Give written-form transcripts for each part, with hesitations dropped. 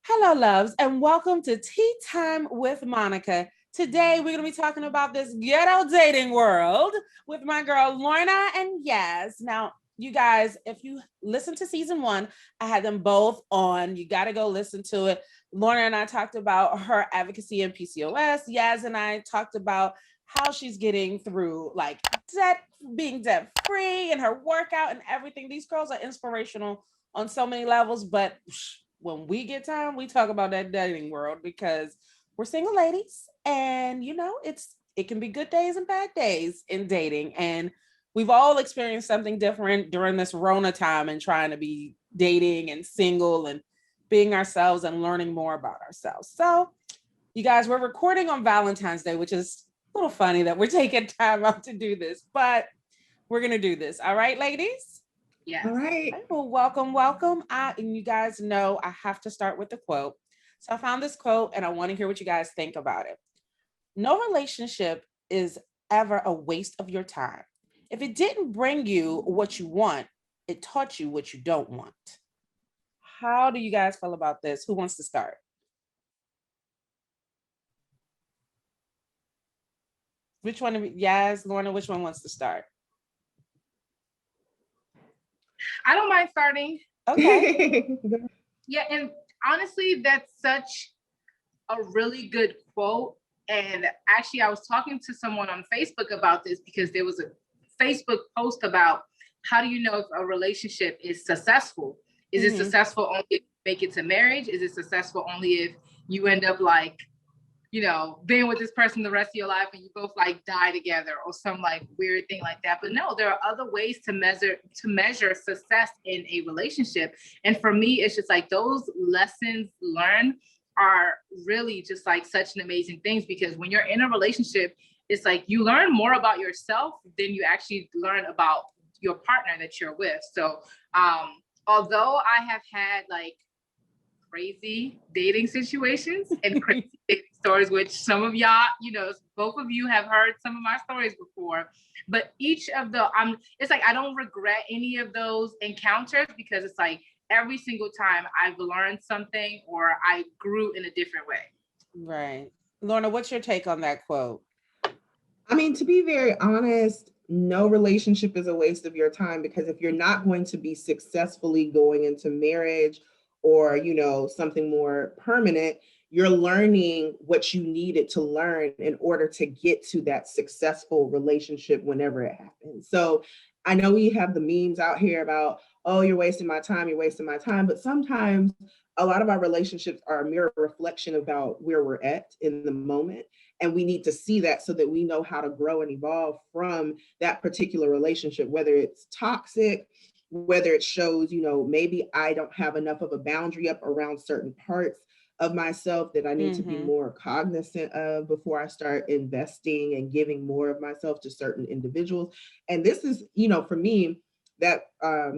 Hello, loves, and welcome to Tea Time with Monica. Today, we're going to be talking about this ghetto dating world with my girl, Lorna and Yas. Now, you guys, if you listen to season one, I had them both on. You got to go listen to it. Lorna and I talked about her advocacy in PCOS. Yas and I talked about how she's getting through like being debt free and her workout and everything. These girls are inspirational on so many levels, but when we get time, we talk about that dating world because we're single ladies, and it can be good days and bad days in dating, and we've all experienced something different during this Rona time and trying to be dating and single and being ourselves and learning more about ourselves. So, you guys, we're recording on Valentine's Day, which is a little funny that we're taking time out to do this, but we're gonna do this. All right, ladies. Yeah. All right. Well, welcome. And you guys know I have to start with the quote. So I found this quote and I want to hear what you guys think about it. No relationship is ever a waste of your time. If it didn't bring you what you want, it taught you what you don't want. How do you guys feel about this? Who wants to start? Which one of you? Yes, Lorna, which one wants to start? I don't mind starting. Okay. Yeah, and honestly, that's such a really good quote. And actually, I was talking to someone on Facebook about this because there was a Facebook post about how do you know if a relationship is successful? Is it successful only if you make it to marriage? Is it successful only if you end up like, being with this person the rest of your life and you both like die together or some like weird thing like that? But no, there are other ways to measure success in a relationship. And for me, it's just like those lessons learned are really just like such an amazing things, because when you're in a relationship, it's like you learn more about yourself than you actually learn about your partner that you're with. So although I have had like crazy dating situations and crazy dating stories, which some of y'all, both of you have heard some of my stories before, but each of it's like, I don't regret any of those encounters, because it's like every single time I've learned something or I grew in a different way. Right. Lorna, what's your take on that quote? I mean, to be very honest, no relationship is a waste of your time, because if you're not going to be successfully going into marriage or, something more permanent, you're learning what you needed to learn in order to get to that successful relationship whenever it happens. So I know we have the memes out here about, oh, you're wasting my time, you're wasting my time. But sometimes a lot of our relationships are a mirror reflection about where we're at in the moment. And we need to see that so that we know how to grow and evolve from that particular relationship, whether it's toxic, whether it shows, maybe I don't have enough of a boundary up around certain parts of myself that I need to be more cognizant of before I start investing and giving more of myself to certain individuals. And this is, for me, that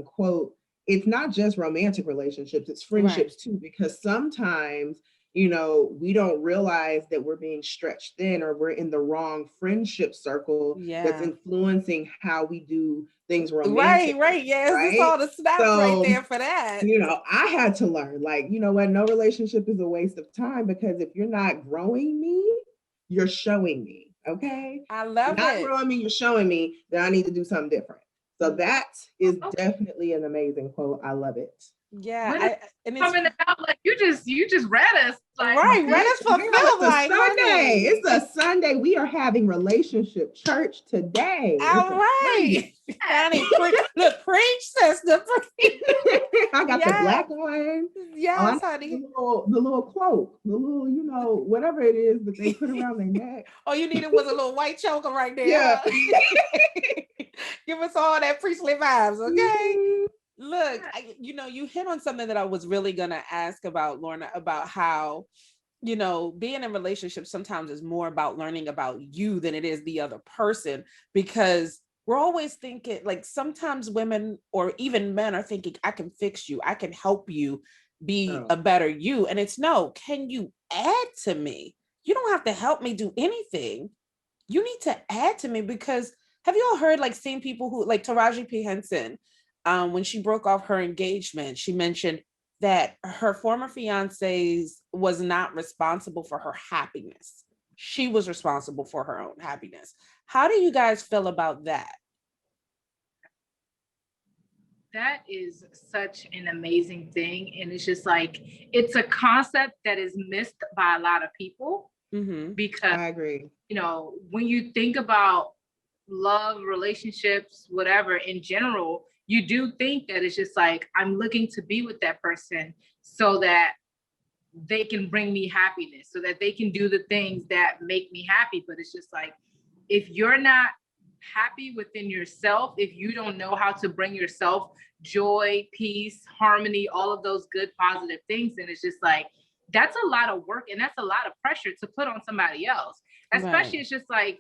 quote, it's not just romantic relationships, it's friendships too, because sometimes we don't realize that we're being stretched thin, or we're in the wrong friendship circle that's influencing how we do things romantic. Right. Yes, it's all the snaps right there for that. I had to learn, like, what? No relationship is a waste of time, because if you're not growing me, you're showing me. Okay. I love not it. growing me, you're showing me that I need to do something different. So that is definitely an amazing quote. I love it. Yeah, and it's coming out like you just read us, like, right? Read us for film, like Sunday. It's a Sunday. We are having relationship church today. All right, honey, look, preach, sister. Preach. I got the black one. Yes, honey. The little cloak, the little, whatever it is that they put around their neck. All you needed was a little white choker right there. Yeah. Give us all that priestly vibes, okay? Look, you hit on something that I was really gonna ask about, Lorna, about how, being in relationships sometimes is more about learning about you than it is the other person, because we're always thinking, like, sometimes women or even men are thinking, I can fix you, I can help you be a better you. And it's no, can you add to me? You don't have to help me do anything. You need to add to me, because have you all heard, like, seen people who, like Taraji P. Henson, when she broke off her engagement, she mentioned, that her former fiance's was not responsible for her happiness. She was responsible for her own happiness. How do you guys feel about that? That is such an amazing thing. And it's just like, it's a concept that is missed by a lot of people because, I agree. you know, when you think about love, relationships, whatever in general, you do think that it's just like, I'm looking to be with that person so that they can bring me happiness, so that they can do the things that make me happy. But it's just like, if you're not happy within yourself, if you don't know how to bring yourself joy, peace, harmony, all of those good positive things, then it's just like, that's a lot of work and that's a lot of pressure to put on somebody else. Especially, it's just like,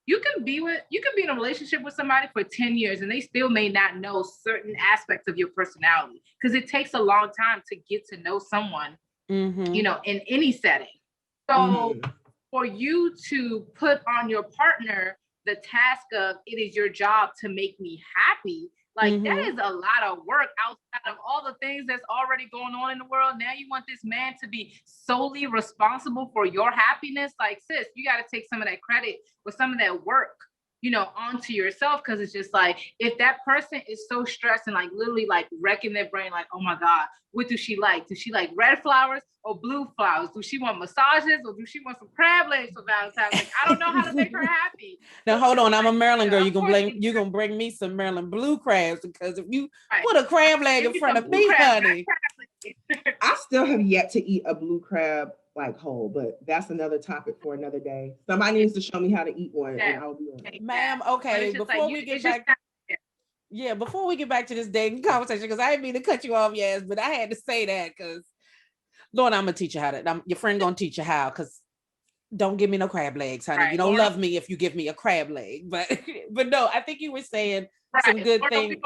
you can be in a relationship with somebody for 10 years and they still may not know certain aspects of your personality, because it takes a long time to get to know someone, you know, in any setting. So for you to put on your partner the task of, it is your job to make me happy, like that is a lot of work outside of all the things that's already going on in the world. Now you want this man to be solely responsible for your happiness. Like, sis, you got to take some of that credit with some of that work, you know, onto yourself. Because it's just like, if that person is so stressed and like literally like wrecking their brain, like, oh my God, what does she like? Does she like red flowers or blue flowers? Do she want massages or do she want some crab legs for Valentine's? Like, I don't know how to make her happy. Now hold on, I'm a Maryland girl. You gonna bring me some Maryland blue crabs, because if you put a crab leg in front of me, honey. I still have yet to eat a blue crab like whole, but that's another topic for another day. Somebody needs to show me how to eat one, and I'll be on it. Ma'am, okay, before we get back. Yeah, before we get back to this dating conversation, because I didn't mean to cut you off, yes, but I had to say that because, Lord, I'm gonna teach you how to. Your friend gonna teach you how, because don't give me no crab legs, honey. You don't love me if you give me a crab leg. But no, I think you were saying some good things.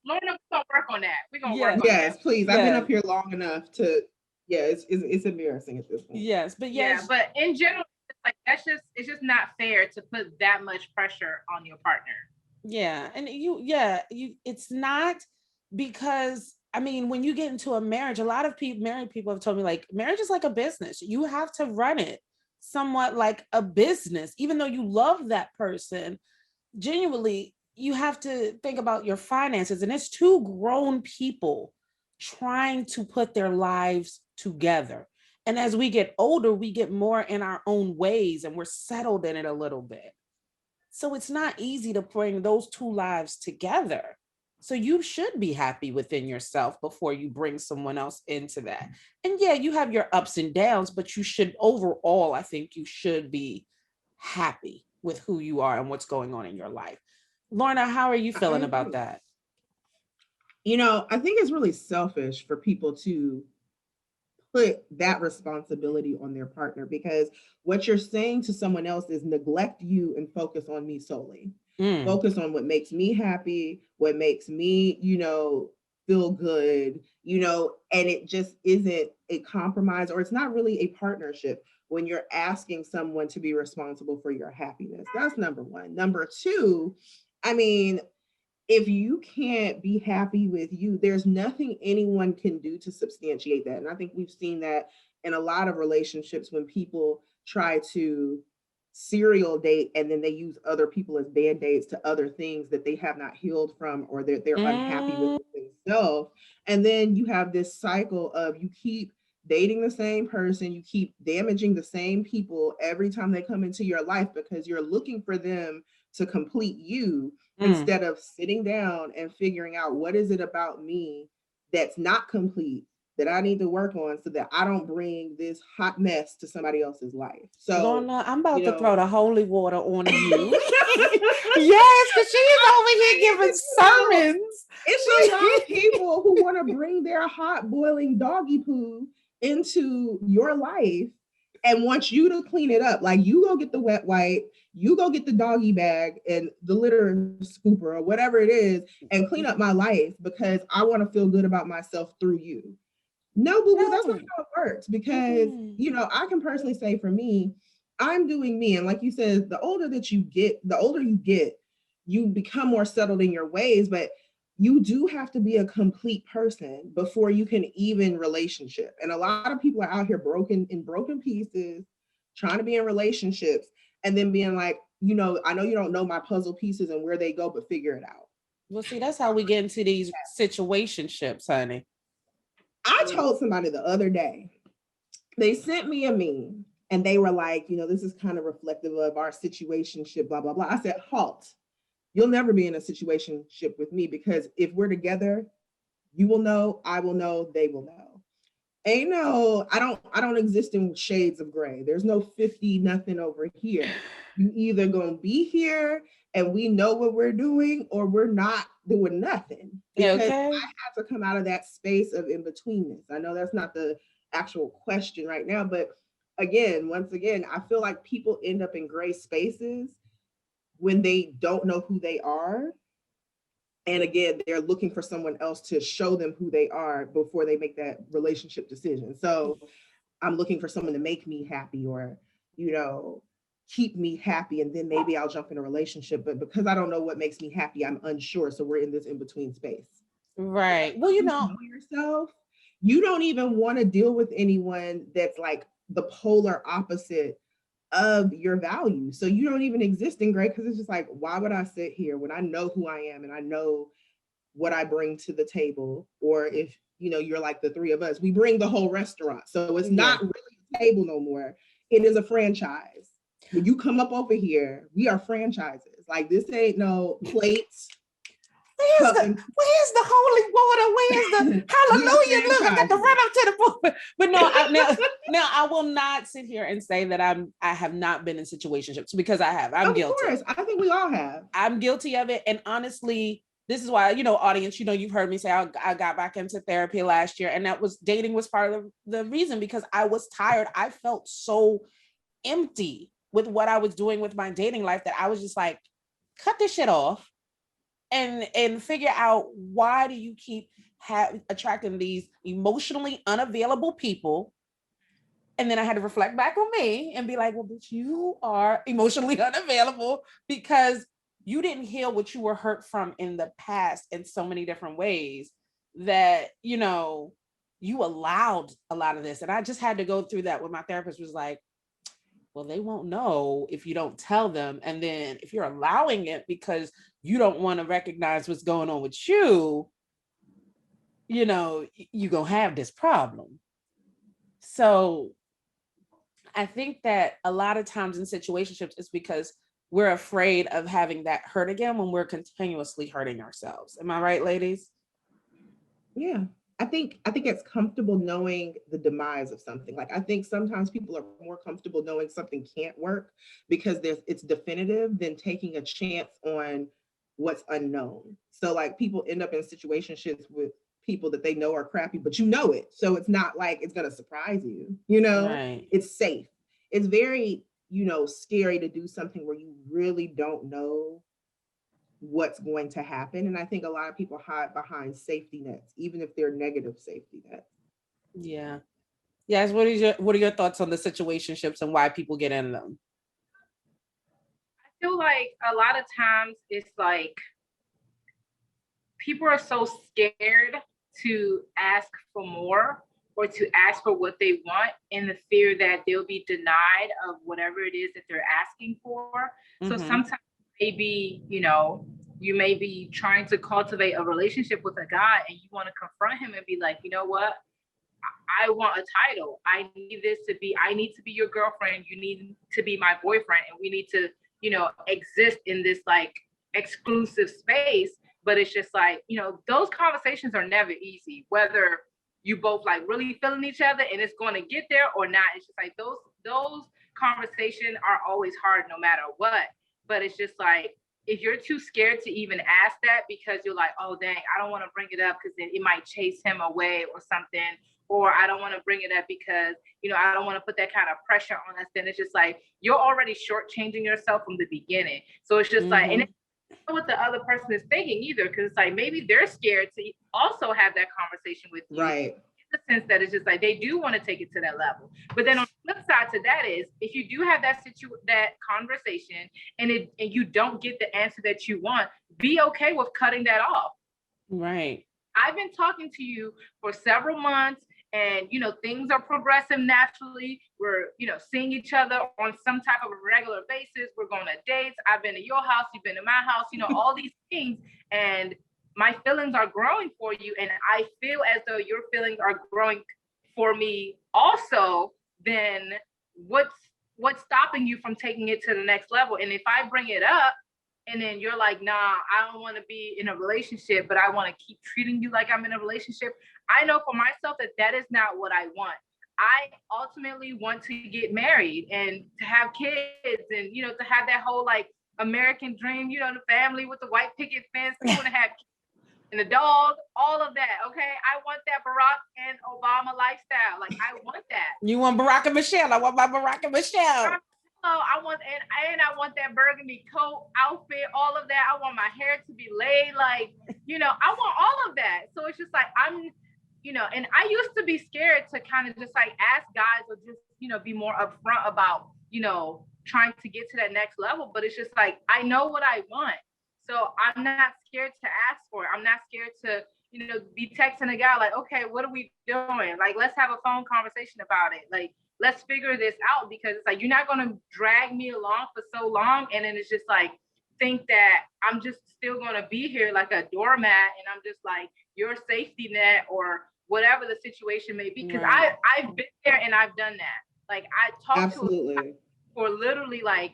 Lorna, we're gonna work on that. We're gonna work on that. Yes, please. I've been up here long enough to. Yeah, it's embarrassing at this point. Yes, but yes. Yeah, but in general, like it's just not fair to put that much pressure on your partner. Yeah, and it's not, because I mean, when you get into a marriage, a lot of married people have told me, like, marriage is like a business. You have to run it somewhat like a business, even though you love that person genuinely. You have to think about your finances, and it's two grown people trying to put their lives together. And as we get older, we get more in our own ways and we're settled in it a little bit. So it's not easy to bring those two lives together. So you should be happy within yourself before you bring someone else into that. And yeah, you have your ups and downs, but you should overall, I think you should be happy with who you are and what's going on in your life. Lorna, how are you feeling about that? You know, I think it's really selfish for people to put that responsibility on their partner, because what you're saying to someone else is neglect you and focus on me solely. Focus on what makes me happy, what makes me, you know, feel good, you know, and it just isn't a compromise, or it's not really a partnership when you're asking someone to be responsible for your happiness. That's number one. Number two, I mean, if you can't be happy with you, there's nothing anyone can do to substantiate that. And I think we've seen that in a lot of relationships when people try to serial date and then they use other people as band-aids to other things that they have not healed from, or they're unhappy with themselves. And then you have this cycle of, you keep dating the same person, you keep damaging the same people every time they come into your life, because you're looking for them to complete you, instead of sitting down and figuring out, what is it about me that's not complete that I need to work on so that I don't bring this hot mess to somebody else's life. So Lorna, I'm about to throw the holy water on you. Yes, because she is over here giving sermons. It's a lot of people who want to bring their hot boiling doggy poo into your life and want you to clean it up. Like, you go get the wet wipe, you go get the doggy bag and the litter scooper or whatever it is, and clean up my life because I want to feel good about myself through you. No, boo boo, that's not how it works. Because, you know, I can personally say for me, I'm doing me. And like you said, the older you get, you become more settled in your ways. But you do have to be a complete person before you can even relationship. And a lot of people are out here broken in broken pieces, trying to be in relationships, and then being like, you know, I know you don't know my puzzle pieces and where they go, but figure it out. Well, see, that's how we get into these situationships, honey. I told somebody the other day, they sent me a meme and they were like, you know, this is kind of reflective of our situationship, blah, blah, blah. I said, halt. You'll never be in a situationship with me, because if we're together, you will know, I will know, they will know. Ain't no, I don't exist in shades of gray. There's no 50 nothing over here. You either gonna be here and we know what we're doing, or we're not doing nothing. Because Okay. I have to come out of that space of in betweenness. I know that's not the actual question right now, but again, once again, I feel like people end up in gray spaces when they don't know who they are. And again, they're looking for someone else to show them who they are before they make that relationship decision. So I'm looking for someone to make me happy, or, you know, keep me happy, and then maybe I'll jump in a relationship. But because I don't know what makes me happy, I'm unsure. So we're in this in between space. Right. Well, you know yourself, you don't even want to deal with anyone that's like the polar opposite of your value. So you don't even exist in gray, because it's just like, why would I sit here when I know who I am and I know what I bring to the table? Or if, you know, you're like the three of us, we bring the whole restaurant. So it's not really a table no more. It is a franchise. When you come up over here, we are franchises. Like, this ain't no plates. Where's the holy water? Where's the hallelujah? Look, I got to run up to the pulpit. But no, now I will not sit here and say that I have not been in situationships, because I have. I'm guilty. Of course, I think we all have. I'm guilty of it. And honestly, this is why, you know, audience, you know, you've heard me say I got back into therapy last year, and that was dating was part of the reason, because I was tired. I felt so empty with what I was doing with my dating life that I was just like, cut this shit off and figure out, why do you keep attracting these emotionally unavailable people? And then I had to reflect back on me and be like, well, bitch, you are emotionally unavailable because you didn't heal what you were hurt from in the past in so many different ways, that, you know, you allowed a lot of this. And I just had to go through that, when my therapist was like, well, they won't know if you don't tell them. And then if you're allowing it because you don't want to recognize what's going on with you, you know, you're going to have this problem. So I think that a lot of times in situationships, it's because we're afraid of having that hurt again when we're continuously hurting ourselves. Am I right, ladies? Yeah. I think it's comfortable knowing the demise of something. Like, I think sometimes people are more comfortable knowing something can't work because it's definitive than taking a chance on what's unknown. So like, people end up in situationships with people that they know are crappy, but you know it. So it's not like it's gonna surprise you, you know? Right. It's safe. It's very, you know, scary to do something where you really don't know what's going to happen. And I think a lot of people hide behind safety nets, even if they're negative safety nets. Yeah. Yes. What are your thoughts on the situationships and why people get in them? I feel like a lot of times it's like people are so scared to ask for more or to ask for what they want, in the fear that they'll be denied of whatever it is that they're asking for. So sometimes maybe, you know, you may be trying to cultivate a relationship with a guy and you want to confront him and be like, you know what? I want a title. I need to be your girlfriend. You need to be my boyfriend. And we need to, you know, exist in this like exclusive space. But it's just like, you know, those conversations are never easy, whether you both like really feeling each other and it's going to get there or not. It's just like those conversations are always hard no matter what. But it's just like, if you're too scared to even ask that because you're like, oh, dang, I don't want to bring it up because then it might chase him away or something. Or I don't want to bring it up because, you know, I don't want to put that kind of pressure on us. Then it's just like, you're already shortchanging yourself from the beginning. So it's just like, and it's not what the other person is thinking either. Because it's like, maybe they're scared to also have that conversation with you. Right. In the sense that it's just like, they do want to take it to that level. But then on the flip side to that is, if you do have that conversation and you don't get the answer that you want, be okay with cutting that off. Right. I've been talking to you for several months, and things are progressing naturally. We're seeing each other on some type of a regular basis. We're going to dates. I've been to your house, you've been to my house, all these things, and my feelings are growing for you, and I feel as though your feelings are growing for me also. Then what's stopping you from taking it to the next level? And if I bring it up and then you're like, nah, I don't want to be in a relationship, but I want to keep treating you like I'm in a relationship, I know for myself that that is not what I want. I ultimately want to get married and to have kids and, to have that whole like American dream, the family with the white picket fence, 2.5 kids and the dog, all of that. Okay. I want that Barack and Obama lifestyle. Like, I want that. You want Barack and Michelle. I want my Barack and Michelle. I want I want that burgundy coat, outfit, all of that. I want my hair to be laid, like, I want all of that. So it's just like and I used to be scared to kind of just like ask guys or just, be more upfront about, trying to get to that next level. But it's just like, I know what I want. So I'm not scared to ask for it. I'm not scared to, be texting a guy like, okay, what are we doing? Like, let's have a phone conversation about it. Like, let's figure this out, because it's like, you're not going to drag me along for so long. And then it's just like, think that I'm just still going to be here like a doormat. And I'm just like your safety net or whatever the situation may be. Because Right. I've been there and I've done that. Like, I talked to for literally like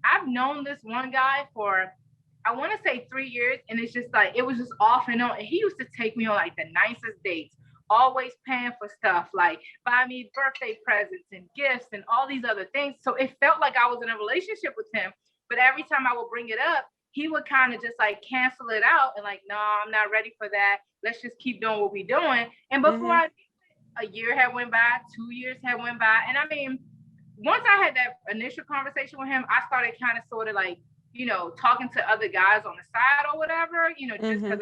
I've known this one guy for, I want to say 3 years. And it's just like, it was just off and on. And he used to take me on like the nicest dates, always paying for stuff, like buy me birthday presents and gifts and all these other things. So it felt like I was in a relationship with him. But every time I would bring it up, he would kind of just like cancel it out and like, no, I'm not ready for that. Let's just keep doing what we're doing. And before a year had went by, 2 years had went by. And I mean, once I had that initial conversation with him, I started kind of sort of like, talking to other guys on the side or whatever, just because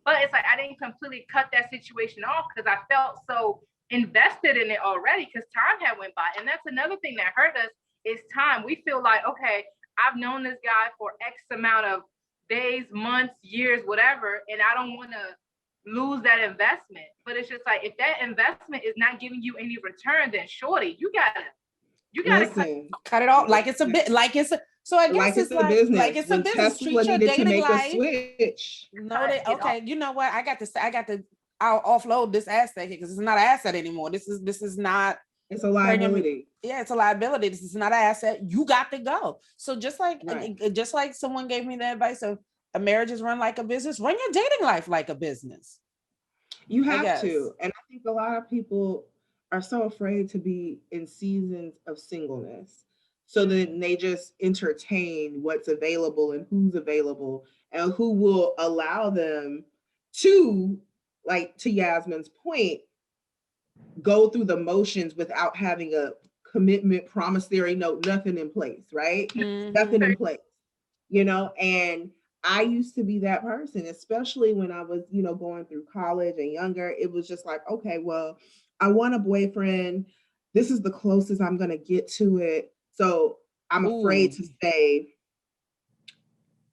but it's like, I didn't completely cut that situation off because I felt so invested in it already because time had went by. And that's another thing that hurt us is time. We feel like, okay, I've known this guy for X amount of days, months, years, whatever, and I don't want to lose that investment. But it's just like, if that investment is not giving you any return, then shorty, you gotta cut it off. Like it's a bit, like it's a, so I guess like it's a business. like it's a business. Tesla Treat your needed to dating make life. a switch. No, okay. You know what? I'll offload this asset because it's not an asset anymore. This is not. It's a liability. Yeah, it's a liability. This is not an asset. You got to go. So just like someone gave me the advice of a marriage is run like a business, run your dating life like a business. You have to. And I think a lot of people are so afraid to be in seasons of singleness. So then they just entertain what's available and who's available and who will allow them to, like to Yasmine's point, go through the motions without having a commitment, promissory note, nothing in place, right? Nothing in place, and I used to be that person, especially when I was, going through college and younger. It was just like, okay, well, I want a boyfriend. This is the closest I'm going to get to it. So I'm afraid to say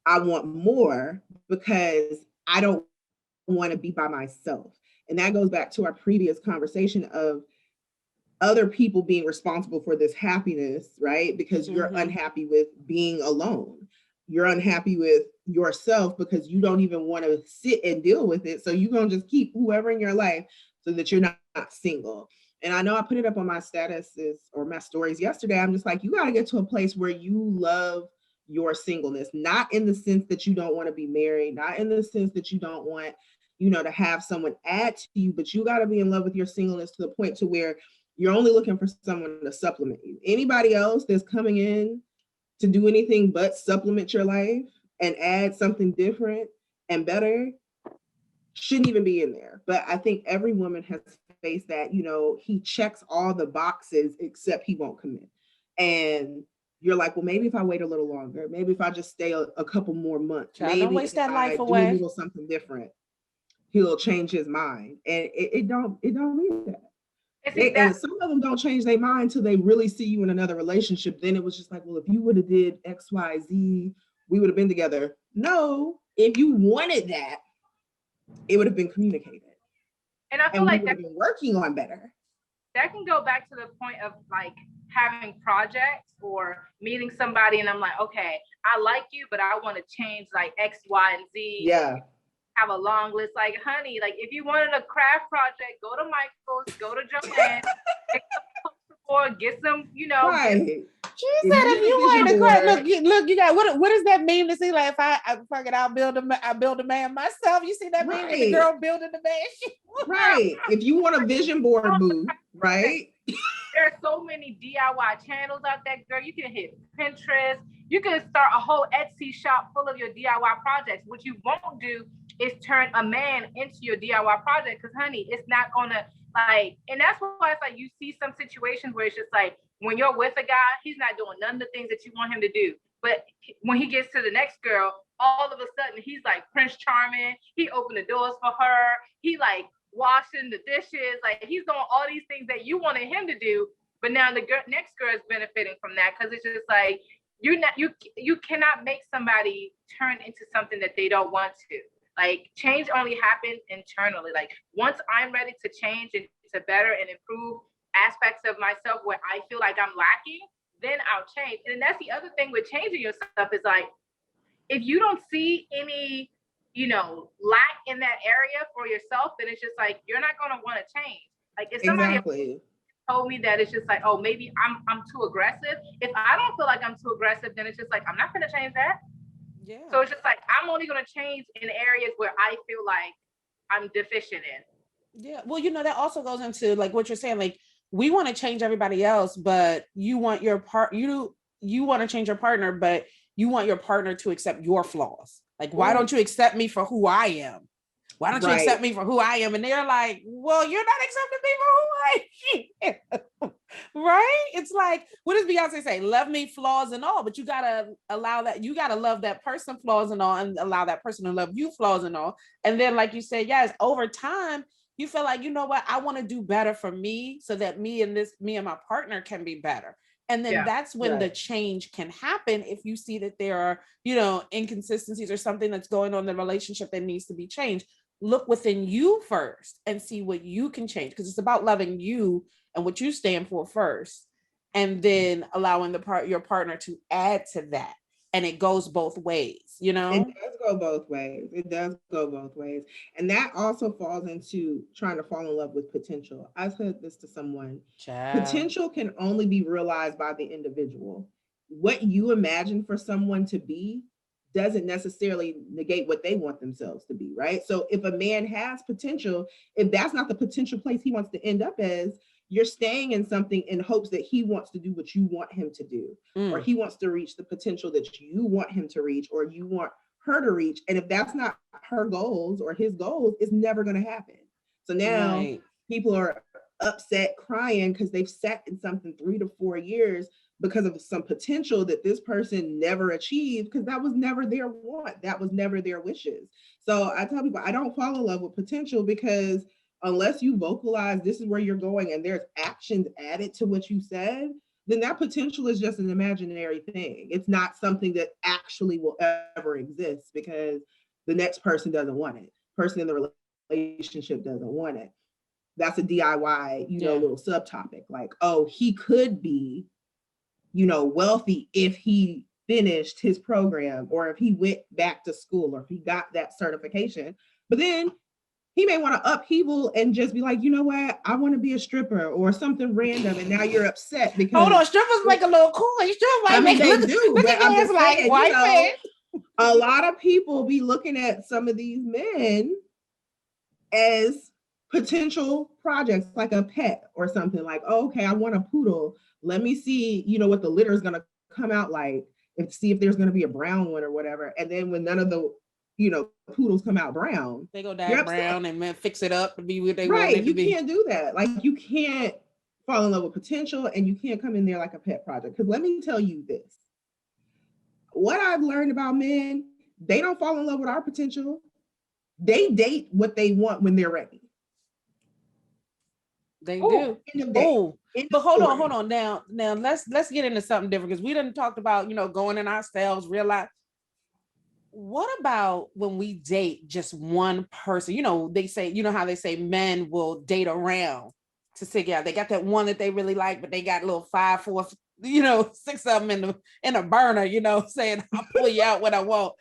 I want more because I don't want to be by myself. And that goes back to our previous conversation of other people being responsible for this happiness, right? Because you're unhappy with being alone. You're unhappy with yourself because you don't even want to sit and deal with it. So you're going to just keep whoever in your life so that you're not single. And I know I put it up on my statuses or my stories yesterday. I'm just like, you got to get to a place where you love your singleness, not in the sense that you don't want to be married, not in the sense that you don't want, to have someone add to you, but you got to be in love with your singleness to the point to where you're only looking for someone to supplement you. Anybody else that's coming in to do anything but supplement your life and add something different and better shouldn't even be in there. But I think every woman has faced that, he checks all the boxes except he won't commit. And you're like, well, maybe if I wait a little longer, maybe if I just stay a couple more months, maybe don't waste that life do away. a little something different, he'll change his mind. And it don't mean that. And some of them don't change their mind until they really see you in another relationship. Then it was just like, well, if you would have did X, Y, Z, we would have been together. No, if you wanted that, it would have been communicated. And I feel And we like would have been working on better. That can go back to the point of like having projects or meeting somebody and I'm like, okay, I like you, but I want to change like X, Y, and Z. Yeah. Have a long list. Like, honey, like if you wanted a craft project, go to Michael's, go to Joanne, get some, Right. She said, if you wanted to craft, look, you got what does that mean to see? Like, if I fucking I build a man myself. You see that meme with the girl building the man? Right. If you want a vision board, boo, right? There are so many DIY channels out there, girl. You can hit Pinterest. You can start a whole Etsy shop full of your DIY projects. What you won't do is turn a man into your DIY project because, honey, it's not gonna like. And that's why it's like you see some situations where it's just like when you're with a guy, he's not doing none of the things that you want him to do. But when he gets to the next girl, all of a sudden he's like Prince Charming. He opened the doors for her. He like washing the dishes, like he's doing all these things that you wanted him to do, but now the next girl is benefiting from that because it's just like you cannot make somebody turn into something that they don't want to. Like change only happens internally. Like once I'm ready to change and to better and improve aspects of myself where I feel like I'm lacking, then I'll change. And that's the other thing with changing yourself is like if you don't see any lack in that area for yourself, then it's just like you're not gonna want to change. Like if somebody told me that it's just like, oh, maybe I'm too aggressive. If I don't feel like I'm too aggressive, then it's just like I'm not gonna change that. Yeah. So it's just like I'm only gonna change in areas where I feel like I'm deficient in. Yeah. Well, that also goes into like what you're saying. Like we want to change everybody else, but you want your you want to change your partner, but you want your partner to accept your flaws. Like, why don't you accept me for who I am? Why don't you accept me for who I am? And they're like, well, you're not accepting me for who I am. Right? It's like, what does Beyonce say? Love me, flaws and all. But you got to allow that. You got to love that person, flaws and all, and allow that person to love you, flaws and all. And then, like you said, yes, over time, you feel like, you know what? I want to do better for me so that me and my partner can be better. And then that's when the change can happen if you see that there are, inconsistencies or something that's going on in the relationship that needs to be changed. Look within you first and see what you can change because it's about loving you and what you stand for first, and then allowing your partner to add to that. And it goes both ways, It does go both ways. And that also falls into trying to fall in love with potential. I said this to someone. Potential can only be realized by the individual. What you imagine for someone to be doesn't necessarily negate what they want themselves to be, right? So if a man has potential, if that's not the potential place he wants to end up as, you're staying in something in hopes that he wants to do what you want him to do, or he wants to reach the potential that you want him to reach, or you want her to reach. And if that's not her goals or his goals, it's never going to happen. So now people are upset, crying because they've sat in something 3 to 4 years because of some potential that this person never achieved because that was never their want. That was never their wishes. So I tell people, I don't fall in love with potential because unless you vocalize this is where you're going and there's actions added to what you said, then that potential is just an imaginary thing. It's not something that actually will ever exist because the next person doesn't want it. Person in the relationship doesn't want it. That's a DIY, little subtopic. Like, oh, he could be, wealthy if he finished his program or if he went back to school or if he got that certification. But then he may want to upheaval and just be like, you know what? I want to be a stripper or something random. And now you're upset because hold on, strippers make a little cool. They do, but I'm just saying, white a lot of people be looking at some of these men as potential projects, like a pet or something. Like, oh, okay, I want a poodle. Let me see, what the litter is going to come out like, and see if there's going to be a brown one or whatever. And then when none of the poodles come out brown, they go dye brown and fix it up to be what they want it to be. You can't do that. Like, you can't fall in love with potential and you can't come in there like a pet project. Because let me tell you this, what I've learned about men, they don't fall in love with our potential. They date what they want when they're ready. They do. Oh, but hold on. Now let's get into something different because we didn't talk about, going in ourselves, realize what about when we date just one person? You know, they say, you know how they say men will date around to figure out they got that one that they really like, but they got a little 5, 4, you know, 6 of them in a burner, you know, saying I'll pull you out when I want.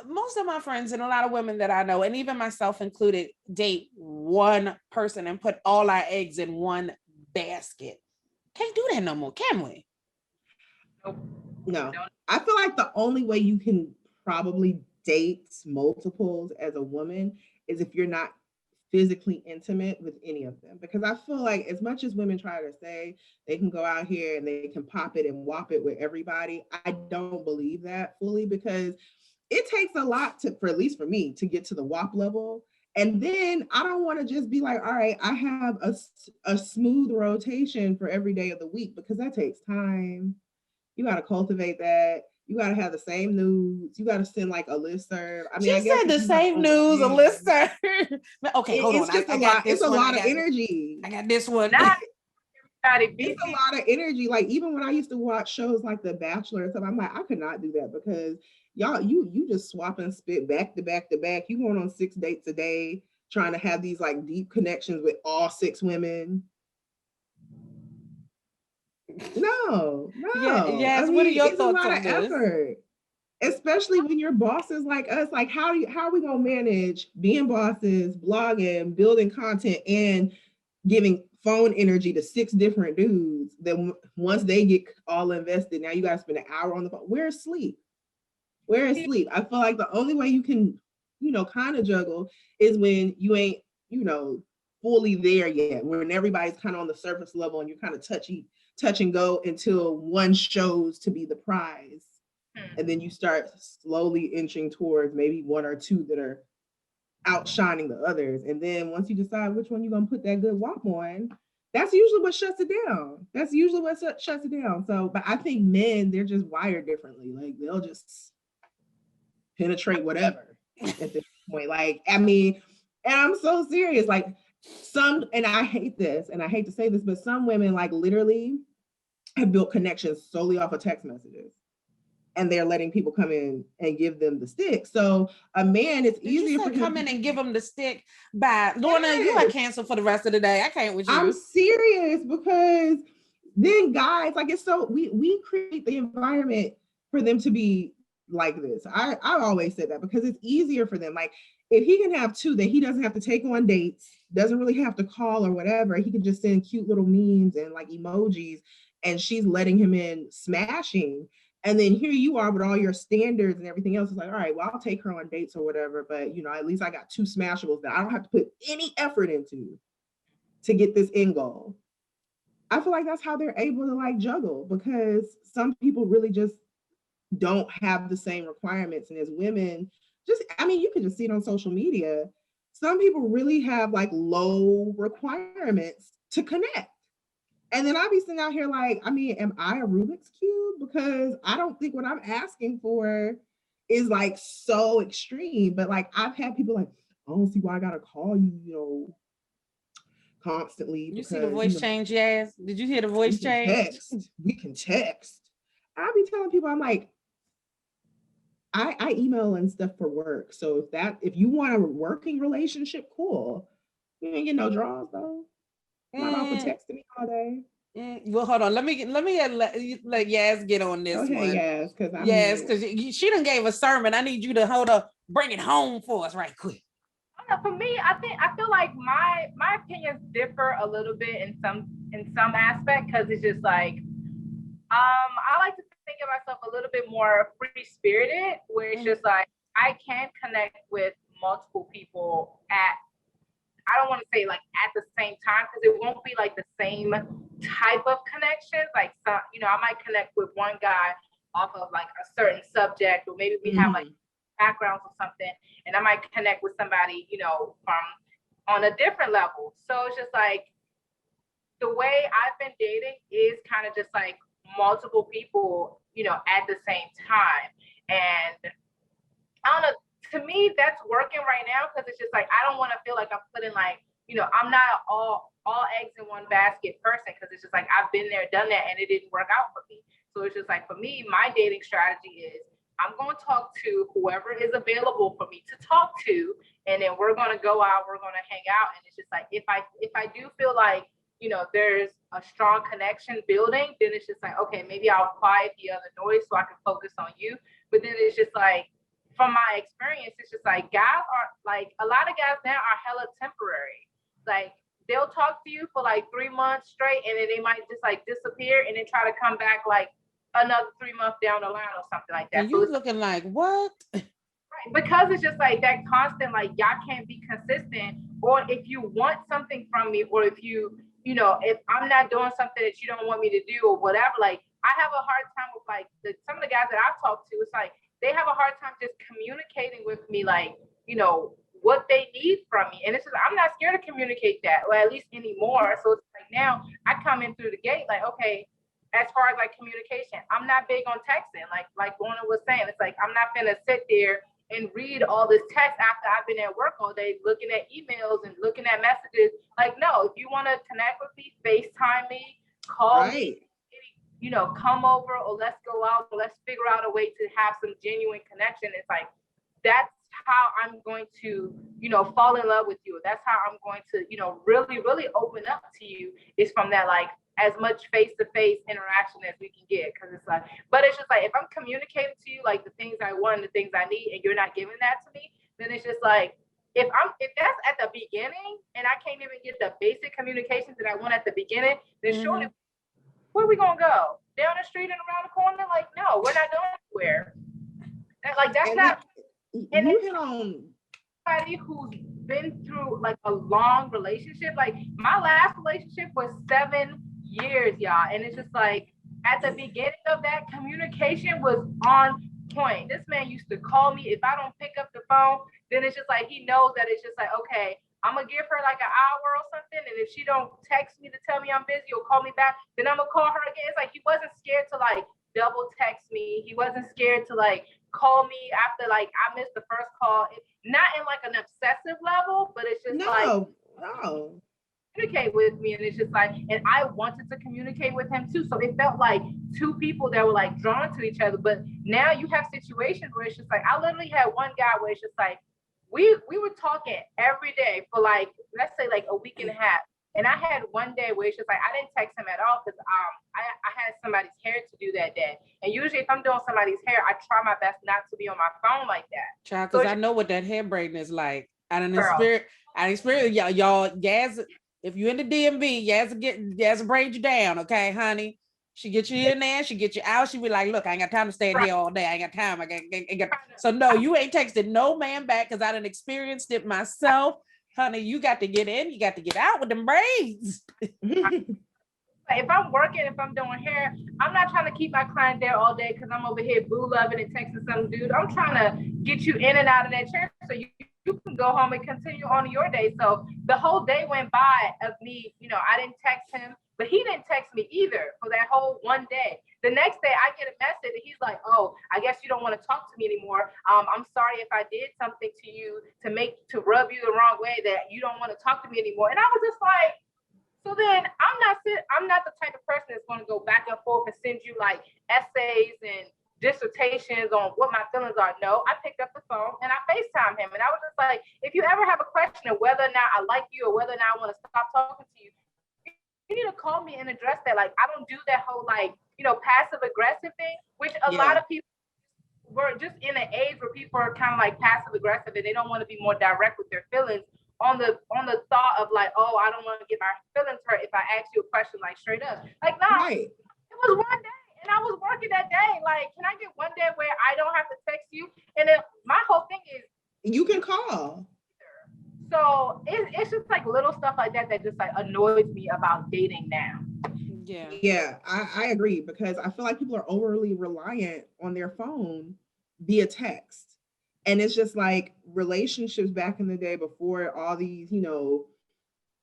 Most of my friends and a lot of women that I know, and even myself included, date one person and put all our eggs in one basket. Can't do that no more, can we? No. I feel like the only way you can probably date multiples as a woman is if you're not physically intimate with any of them. Because I feel like as much as women try to say they can go out here and they can pop it and whop it with everybody, I don't believe that fully, because it takes a lot to, for at least for me, to get to the WAP level. And then I don't want to just be like, all right, I have a smooth rotation for every day of the week, because that takes time. You got to cultivate that. You got to have the same nudes. You got to send like a listserv. I mean, She I guess said the you have same news, a lister. Okay, hold it's on. just I a got lot. this It's a one. lot of energy. I got this one. Not everybody It's a busy. lot of energy. Like even when I used to watch shows like The Bachelor and stuff, I'm like, I could not do that, because y'all, you just swap and spit back to back to back. You going on 6 dates a day, trying to have these like deep connections with all 6 women. No, Yeah, no. I yes. What are mean, your it's a thoughts lot on of this? effort, especially when you're bosses like us. Like, how are we gonna manage being bosses, blogging, building content, and giving phone energy to 6 different dudes? Then once they get all invested, now you gotta spend an hour on the phone. Where's sleep? Where is sleep? I feel like the only way you can, kind of juggle is when you ain't, fully there yet, when everybody's kind of on the surface level and you're kind of touch and go until one shows to be the prize. And then you start slowly inching towards maybe 1 or 2 that are outshining the others. And then once you decide which one you're gonna put that good WAP on, that's usually what shuts it down. That's usually what shuts it down. So, but I think men, they're just wired differently. Like they'll just penetrate whatever at this point. Like, I mean, and I'm so serious. Like and I hate this, and I hate to say this, but some women like literally have built connections solely off of text messages. And they're letting people come in and give them the stick. So a man, it's Did easier you say for him come in and give them the stick by Lorna? Yes. You are canceled for the rest of the day. I can't with you. I'm serious, because then guys, like it's so we create the environment for them to be like this. I always said that, because it's easier for them. Like if he can have 2 that he doesn't have to take on dates, doesn't really have to call or whatever, he can just send cute little memes and like emojis, and she's letting him in smashing. And then here you are with all your standards and everything else. It's like, all right, well, I'll take her on dates or whatever, but at least I got 2 smashables that I don't have to put any effort into to get this end goal. I feel like that's how they're able to like juggle, because some people really just don't have the same requirements. And as women, I mean, you can just see it on social media. Some people really have like low requirements to connect. And then I'll be sitting out here like, I mean, am I a Rubik's Cube? Because I don't think what I'm asking for is like so extreme. But like, I've had people like, I don't see why I gotta call you, constantly. You Because see the voice change, Yas? Did you hear the voice change? we can text. I'll be telling people, I'm like, I email and stuff for work. So if you want a working relationship, cool. You ain't get no draws though. Not off of texting me all day. Well, hold on. Let me let Yas get on this Okay, one. yes, because she done gave a sermon. I need you to hold up, bring it home for us right quick. For me, I feel like my opinions differ a little bit in some aspect, because it's just like I like to think of myself a little bit more free spirited, where it's just like I can connect with multiple people I don't want to say like at the same time, because it won't be like the same type of connections. Like some, I might connect with one guy off of like a certain subject, or maybe we have like backgrounds or something, and I might connect with somebody, from on a different level. So it's just like the way I've been dating is kind of just like multiple people, at the same time. And I don't know, to me, that's working right now, because it's just like I don't want to feel like I'm putting like, I'm not all eggs in one basket person, because it's just like I've been there, done that, and it didn't work out for me. So it's just like for me, my dating strategy is I'm going to talk to whoever is available for me to talk to, and then we're going to go out, we're going to hang out. And it's just like, if I do feel like, you know, there's a strong connection building, then it's just like, okay, maybe I'll quiet the other noise so I can focus on you. But then it's just like, from my experience, it's just like, guys are like, a lot of guys now are hella temporary. Like, they'll talk to you for like 3 months straight, and then they might just like disappear and then try to come back like another 3 months down the line or something like that. And you looking like, what? Right, because it's just like that constant, like, y'all can't be consistent. Or if you want something from me, or if you know, if I'm not doing something that you don't want me to do or whatever, like, I have a hard time with like some of the guys that I've talked to, it's like they have a hard time just communicating with me, like, you know, what they need from me. And it's just, I'm not scared to communicate that, or at least anymore. So it's like, now I come in through the gate, like, okay, as far as like communication, I'm not big on texting. Like Lorna was saying, it's like, I'm not gonna sit there and read all this text after I've been at work all day, looking at emails and looking at messages. Like, no, if you want to connect with me, FaceTime me, call me, you know, come over, or let's go out, or let's figure out a way to have some genuine connection. It's like, that's how I'm going to, you know, fall in love with you. That's how I'm going to, you know, really, really open up to you, is from that, like, as much face-to-face interaction as we can get. Because it's like, but it's just like, if I'm communicating to you like the things I want and the things I need, and you're not giving that to me, then it's just like, if that's at the beginning and I can't even get the basic communications that I want at the beginning, then surely, where are we gonna go? Down the street and around the corner? Like, no, we're not going anywhere. Like, that's not. And you hit on somebody who's been through like a long relationship. Like, my last relationship was 7 years, y'all. And it's just like, at the beginning of that, communication was on point. This man used to call me. If I don't pick up the phone, then it's just like, he knows that it's just like, okay, I'm gonna give her like an hour or something, and if she don't text me to tell me I'm busy or call me back, then I'm gonna call her again. It's like, he wasn't scared to like double text me. He wasn't scared to like call me after like I missed the first call. Not in like an obsessive level, but it's just no. Communicate with me. And it's just like, and I wanted to communicate with him too. So it felt like two people that were like drawn to each other. But now you have situations where it's just like, I literally had one guy where it's just like, we were talking every day for like, let's say like a week and a half. And I had one day where it's just like, I didn't text him at all because I had somebody's hair to do that day. And usually if I'm doing somebody's hair, I try my best not to be on my phone like that. Child, because I know what that hair braiding is like. I experience y'all, Yaz, if you in the DMV, Yaz braid you down, okay, honey? She get you in there, she get you out, she be like, look, I ain't got time to stay in here all day. I ain't got time. I got. So no, you ain't texted no man back, because I done experienced it myself. Honey, you got to get in, you got to get out with them braids. If I'm working, if I'm doing hair, I'm not trying to keep my client there all day because I'm over here boo loving and texting some dude. I'm trying to get you in and out of that chair so you can go home and continue on your day. So the whole day went by of me, you know, I didn't text him, but he didn't text me either for that whole one day. The next day I get a message and he's like, oh, I guess you don't want to talk to me anymore. I'm sorry if I did something to you to rub you the wrong way, that you don't want to talk to me anymore. And I was just like, so then I'm not the type of person that's going to go back and forth and send you like essays and dissertations on what my feelings are. No, I picked up the phone and I FaceTime him. And I was just like, if you ever have a question of whether or not I like you or whether or not I want to stop talking to you, you need to call me and address that. Like, I don't do that whole like, you know, passive aggressive thing, which a lot of people were just in an age where people are kind of like passive aggressive and they don't want to be more direct with their feelings. On the thought of like, oh, I don't want to get my feelings hurt if I ask you a question like straight up. Like, no, It was one day and I was working that day. Like, can I get one day where I don't have to text you? And then my whole thing is, you can call. So it's just like little stuff like that just like annoys me about dating now. Yeah, I agree, because I feel like people are overly reliant on their phone via text. And it's just like relationships back in the day before all these, you know,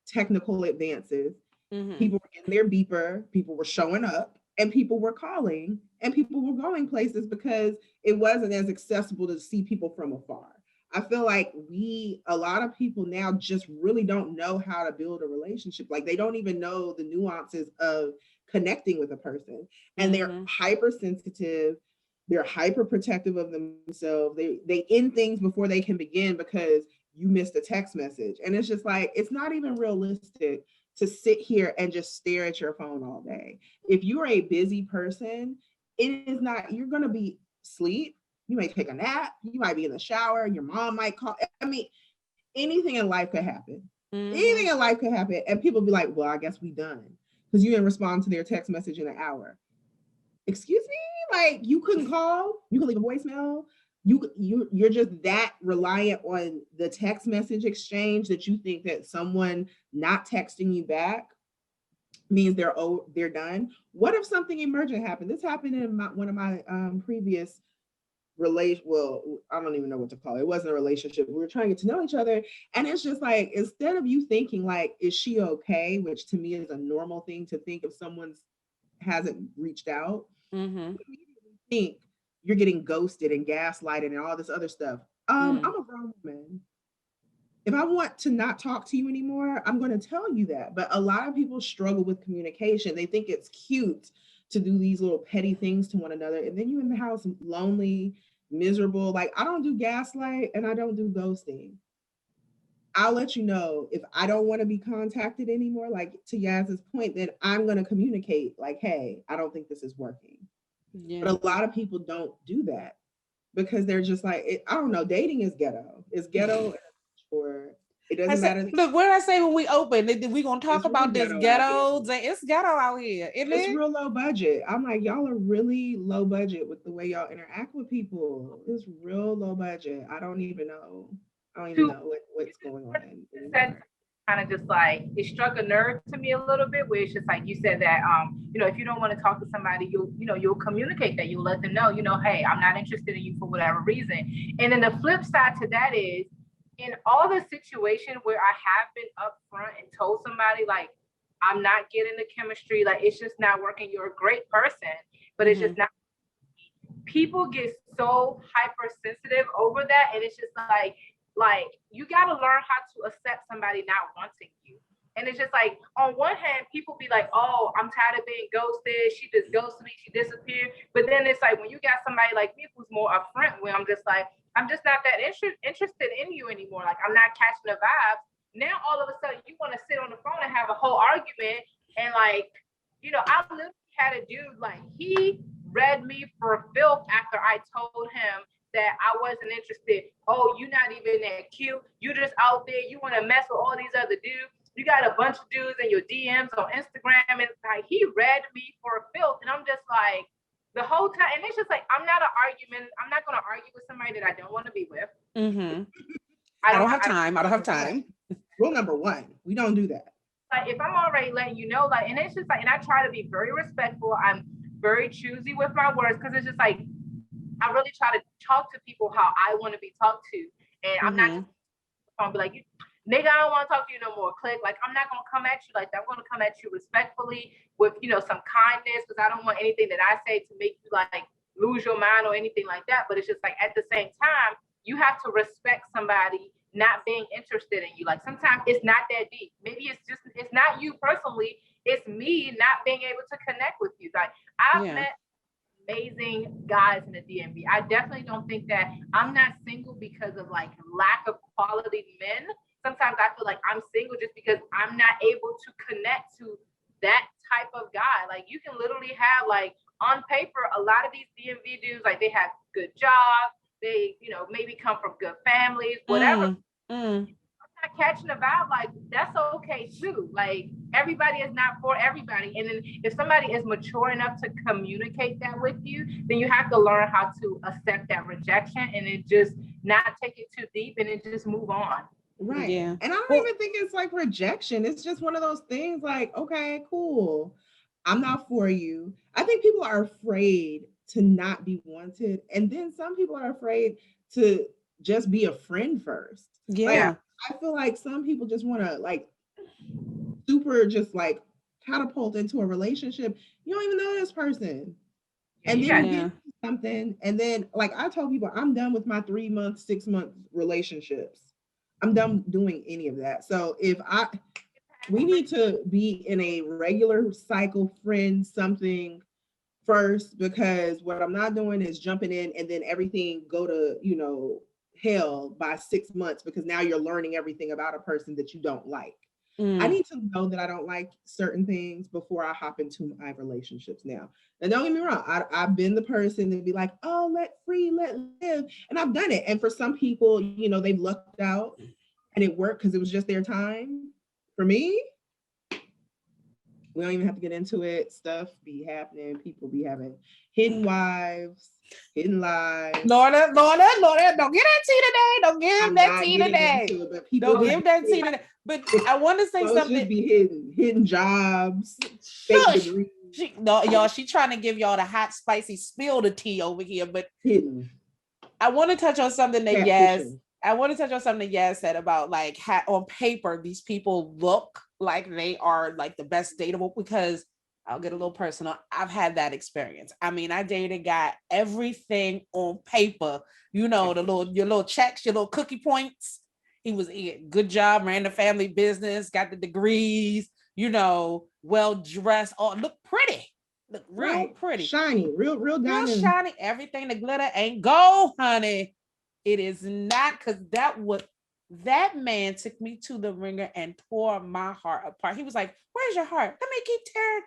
technical advances, people were getting their beeper, people were showing up, and people were calling, and people were going places because it wasn't as accessible to see people from afar. I feel like a lot of people now just really don't know how to build a relationship. Like, they don't even know the nuances of connecting with a person, and they're hypersensitive They're hyper protective of themselves. They end things before they can begin because you missed a text message. And it's just like, it's not even realistic to sit here and just stare at your phone all day. If you're a busy person, it is not, you're going to be asleep. You may take a nap. You might be in the shower. Your mom might call. I mean, anything in life could happen. Anything in life could happen. And people be like, well, I guess we done. Because you didn't respond to their text message in an hour. Excuse me? Like, you couldn't call? You could leave a voicemail? You're just that reliant on the text message exchange that you think that someone not texting you back means they're done. What if something emergent happened? This happened in one of my previous well, I don't even know what to call it. It wasn't a relationship. We were trying to get to know each other. And it's just like, instead of you thinking like, is she okay? Which to me is a normal thing to think if someone's hasn't reached out. You immediately think you're getting ghosted and gaslighted and all this other stuff. I'm a grown woman. If I want to not talk to you anymore, I'm going to tell you that. But a lot of people struggle with communication. They think it's cute to do these little petty things to one another. And then you're in the house lonely, miserable. Like, I don't do gaslight and I don't do ghosting. I'll let you know if I don't want to be contacted anymore, like to Yaz's point, then I'm going to communicate like, hey, I don't think this is working. Yeah. But a lot of people don't do that because they're just like, I don't know, dating is ghetto. It's ghetto or it doesn't matter. Look, what did I say when we open? We're going to talk about this ghetto. It's ghetto out here. It's real low budget. I'm like, y'all are really low budget with the way y'all interact with people. It's real low budget. I don't even know what's going on. Kind of just like, it struck a nerve to me a little bit, where it's just like you said that if you don't want to talk to somebody, you'll communicate that. You'll let them know, hey, I'm not interested in you for whatever reason. And then the flip side to that is, in all the situations where I have been upfront and told somebody like, I'm not getting the chemistry, like it's just not working. You're a great person, but it's just not. People get so hypersensitive over that, and it's just like you got to learn how to accept somebody not wanting you. And it's just like, on one hand, people be like, oh, I'm tired of being ghosted. She just ghosted me. She disappeared. But then it's like, when you got somebody like me who's more upfront, where I'm just like, I'm just not that interested in you anymore. Like, I'm not catching the vibes. Now, all of a sudden, you want to sit on the phone and have a whole argument. And like, I literally had a dude, like, he read me for filth after I told him that I wasn't interested. Oh, you're not even that cute. You just out there. You want to mess with all these other dudes. You got a bunch of dudes in your DMs on Instagram. And like, he read me for filth. And I'm just like, the whole time. And it's just like, I'm not going to argue with somebody that I don't want to be with. I don't have time. Rule number one, we don't do that. Like, if I'm already letting you know, like, and it's just like, and I try to be very respectful. I'm very choosy with my words, because it's just like, I really try to talk to people how I want to be talked to. And I'm not going to be like, nigga, I don't want to talk to you no more. Click. Like, I'm not going to come at you like that. I'm going to come at you respectfully with, some kindness, because I don't want anything that I say to make you like lose your mind or anything like that. But it's just like, at the same time, you have to respect somebody not being interested in you. Like, sometimes it's not that deep. Maybe it's not you personally. It's me not being able to connect with you. Like, I've met amazing guys in the DMV. I definitely don't think that I'm not single because of like lack of quality men. Sometimes I feel like I'm single just because I'm not able to connect to that type of guy. Like, you can literally have, like, on paper, a lot of these DMV dudes, like, they have good jobs. They, maybe come from good families, whatever. I'm not catching the vibe. Like, that's okay too. Like, everybody is not for everybody. And then if somebody is mature enough to communicate that with you, then you have to learn how to accept that rejection and then just not take it too deep and then just move on. Right. Yeah. And I don't even think it's like rejection. It's just one of those things like, okay, cool. I'm not for you. I think people are afraid to not be wanted. And then some people are afraid to just be a friend first. Yeah. Like, I feel like some people just want to like super just like catapult into a relationship. You don't even know this person. And then you get something. And then, like, I tell people, I'm done with my 3 month, 6 month relationships. I'm done doing any of that. So we need to be in a regular cycle, friend, something first, because what I'm not doing is jumping in and then everything go to, hell by 6 months because now you're learning everything about a person that you don't like. I need to know that I don't like certain things before I hop into my relationships now. And don't get me wrong, I've been the person to be like, oh, let live. And I've done it. And for some people, they've lucked out and it worked because it was just their time. For me, we don't even have to get into it. Stuff be happening. People be having hidden wives, hidden lives. Lorna, don't get that tea today. Don't give that tea today. Don't give that tea today. But I want to say something. Just be hidden jobs. Shush. Y'all, she trying to give y'all the hot, spicy spill the tea over here. But hidden. I want to touch on something that Yas said about like on paper, these people look like they are like the best dateable, because I'll get a little personal. I've had that experience. I mean, I dated a guy, everything on paper, your little checks, your little cookie points. He was good job, ran the family business, got the degrees, well dressed, look pretty. Look real pretty. Shiny, real diamond. Real shiny. Everything, the glitter ain't gold, honey. It is not, because that man took me to the ringer and tore my heart apart. He was like, where's your heart? Let me keep tearing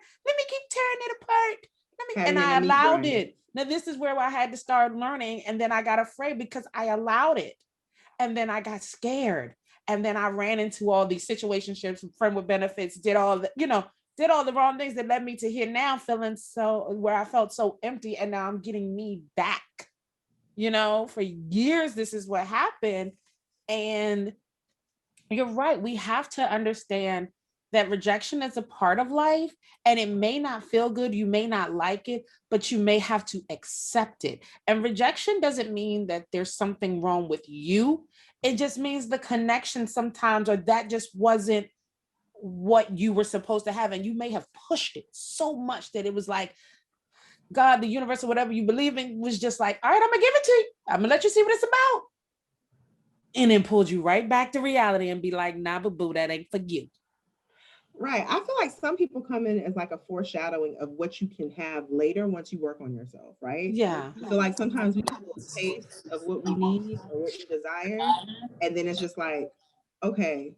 it apart. And I allowed it. Now, this is where I had to start learning. And then I got afraid because I allowed it. And then I got scared. And then I ran into all these situationships, friend with benefits, did all the wrong things that led me to here now, feeling where I felt so empty. And now I'm getting me back. For years, this is what happened. And you're right. We have to understand that rejection is a part of life, and it may not feel good. You may not like it, but you may have to accept it. And rejection doesn't mean that there's something wrong with you. It just means the connection sometimes, or that just wasn't what you were supposed to have. And you may have pushed it so much that it was like, God, the universe, or whatever you believe in, was just like, all right, I'm gonna give it to you. I'm gonna let you see what it's about. And then pulled you right back to reality and be like, nah, but boo, that ain't for you. Right. I feel like some people come in as like a foreshadowing of what you can have later once you work on yourself, right? Yeah. So like sometimes we have a taste of what we need or what we desire. And then it's just like, okay,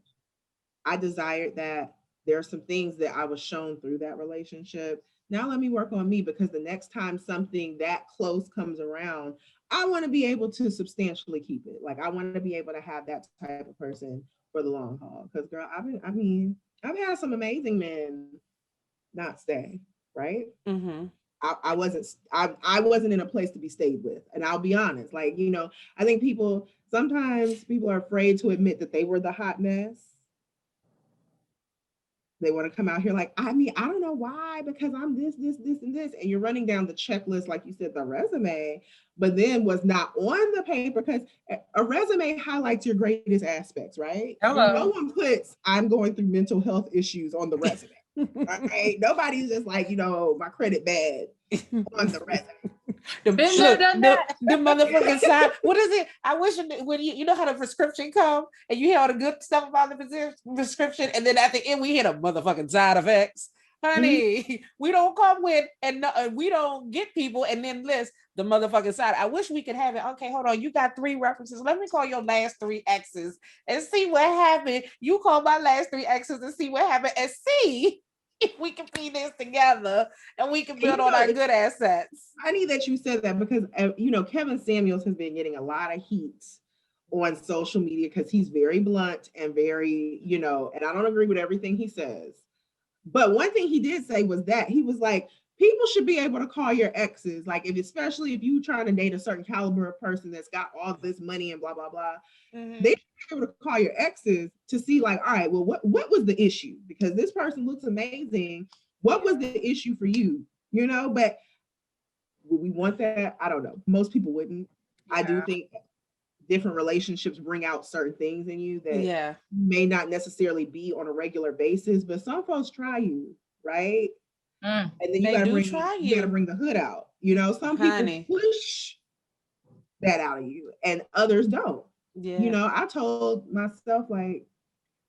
I desired that. There are some things that I was shown through that relationship. Now let me work on me, because the next time something that close comes around, I want to be able to substantially keep it. Like I want to be able to have that type of person for the long haul. Because girl, I've had some amazing men not stay, right? Mm-hmm. I wasn't in a place to be stayed with. And I'll be honest, like, I think sometimes people are afraid to admit that they were the hot mess. They want to come out here like, I don't know why, because I'm this, and this. And you're running down the checklist, like you said, the resume, but then was not on the paper, because a resume highlights your greatest aspects, right? Hello. No one puts, I'm going through mental health issues on the resume. Right? Nobody's just like, my credit bad on the resume. The motherfucking sign. What is it? I wish when you know how the prescription come and you hear all the good stuff about the prescription, and then at the end we hear the motherfucking side effects. Honey, we don't come with and we don't get people and then list the motherfucking side. I wish we could have it. Okay, hold on. You got 3 references. Let me call your last 3 exes and see what happened. You call my last 3 exes and see what happened, and see if we can feed this together and we can build on our good assets. Funny that you said that, because Kevin Samuels has been getting a lot of heat on social media because he's very blunt and very, and I don't agree with everything he says. But one thing he did say was that he was like, people should be able to call your exes, like especially if you're trying to date a certain caliber of person that's got all this money and blah blah blah. Mm-hmm. They should be able to call your exes to see like, all right, well, what was the issue? Because this person looks amazing. What was the issue for you? But would we want that? I don't know. Most people wouldn't. Yeah. I do think different relationships bring out certain things in you that may not necessarily be on a regular basis, but some folks try you, right? And then you gotta bring the hood out. Some people push that out of you and others don't. Yeah. I told myself, like,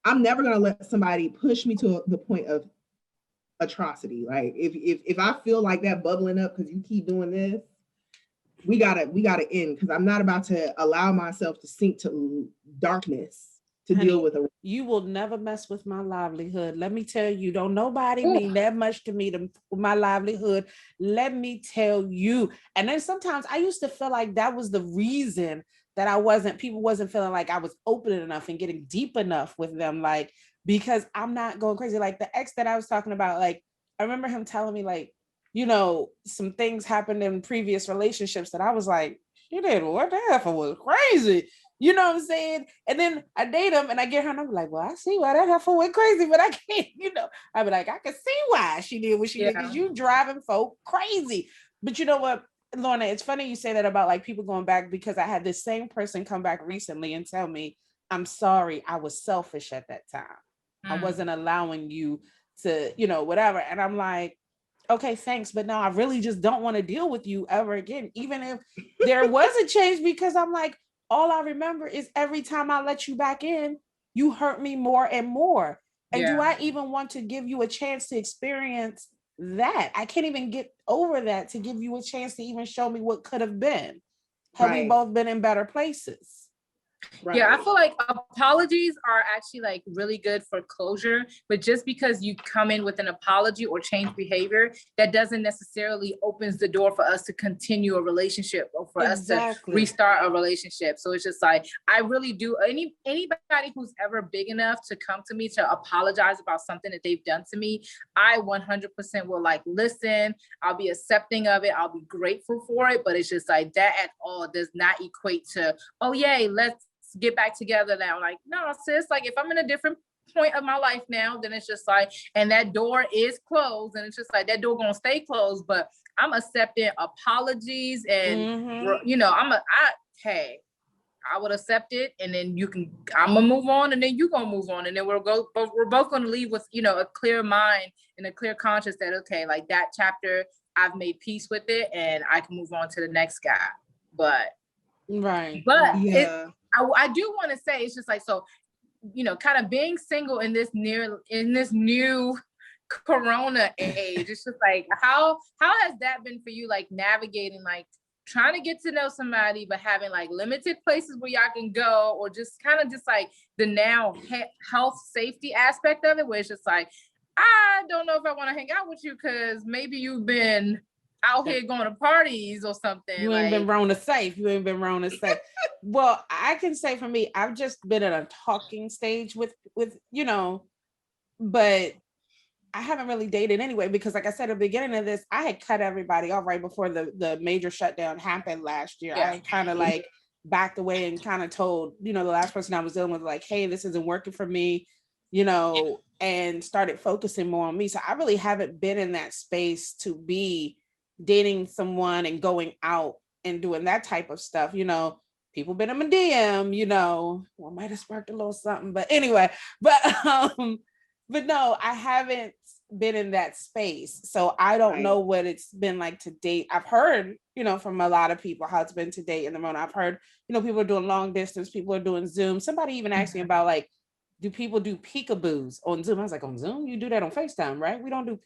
I'm never gonna let somebody push me to the point of atrocity. Like if I feel like that bubbling up because you keep doing this, we gotta end, because I'm not about to allow myself to sink to darkness to Honey, deal with a. you will never mess with my livelihood. Let me tell you, don't nobody mean that much to me to my livelihood. Let me tell you. And then sometimes I used to feel like that was the reason that people wasn't feeling like I was open enough and getting deep enough with them. Like, because I'm not going crazy. Like the ex that I was talking about, like, I remember him telling me, like, some things happened in previous relationships that I was like, she did what the hell was crazy. You know what I'm saying? And then I date him and I get her and I'm like, well, I see why that heifer went crazy, but I can't, I be like, I can see why she did what she did, because you driving folk crazy. But you know what, Lorna, it's funny you say that about like people going back, because I had this same person come back recently and tell me, I'm sorry, I was selfish at that time. I wasn't allowing you to, whatever. And I'm like, okay, thanks, but now I really just don't want to deal with you ever again, even if there was a change, because I'm like, all I remember is every time I let you back in, you hurt me more and more. And do I even want to give you a chance to experience that? I can't even get over that, to give you a chance to even show me what could have been had we both been in better places. Right. Yeah, I feel like apologies are actually like really good for closure, but just because you come in with an apology or change behavior, that doesn't necessarily opens the door for us to continue a relationship or for us to restart a relationship. So it's just like, I really do, anybody who's ever big enough to come to me to apologize about something that they've done to me, I 100% will like listen, I'll be accepting of it, I'll be grateful for it, but it's just like that at all does not equate to, oh yay, let's get back together now. Like, no, sis, like if I'm in a different point of my life now, then it's just like, and that door is closed, and it's just like that door gonna stay closed, but I'm accepting apologies and I would accept it, and then I'm gonna move on, and then you gonna move on, and then we're both gonna leave with a clear mind and a clear conscience that okay, like that chapter, I've made peace with it, and I can move on to the next guy. But I do want to say, it's just like, so, kind of being single in this new Corona age, it's just like, how has that been for you? Like navigating, like trying to get to know somebody, but having like limited places where y'all can go, or just kind of just like the now health safety aspect of it, where it's just like, I don't know if I want to hang out with you because maybe you've been out here going to parties or something. You ain't been Rona safe. Well, I can say for me, I've just been in a talking stage with but I haven't really dated anyway, because like I said at the beginning of this, I had cut everybody off right before the major shutdown happened last year. I kind of like backed away and kind of told, the last person I was dealing with, like, hey, this isn't working for me, and started focusing more on me. So I really haven't been in that space to be dating someone and going out and doing that type of stuff. People been in my DM, well, might have sparked a little something, but anyway, but no, I haven't been in that space. So I don't know what it's been like to date. I've heard, from a lot of people how it's been to date in the moment. I've heard, people are doing long distance, people are doing Zoom. Somebody even asked me about like, do people do peekaboos on Zoom? I was like, on Zoom? You do that on FaceTime, right? We don't do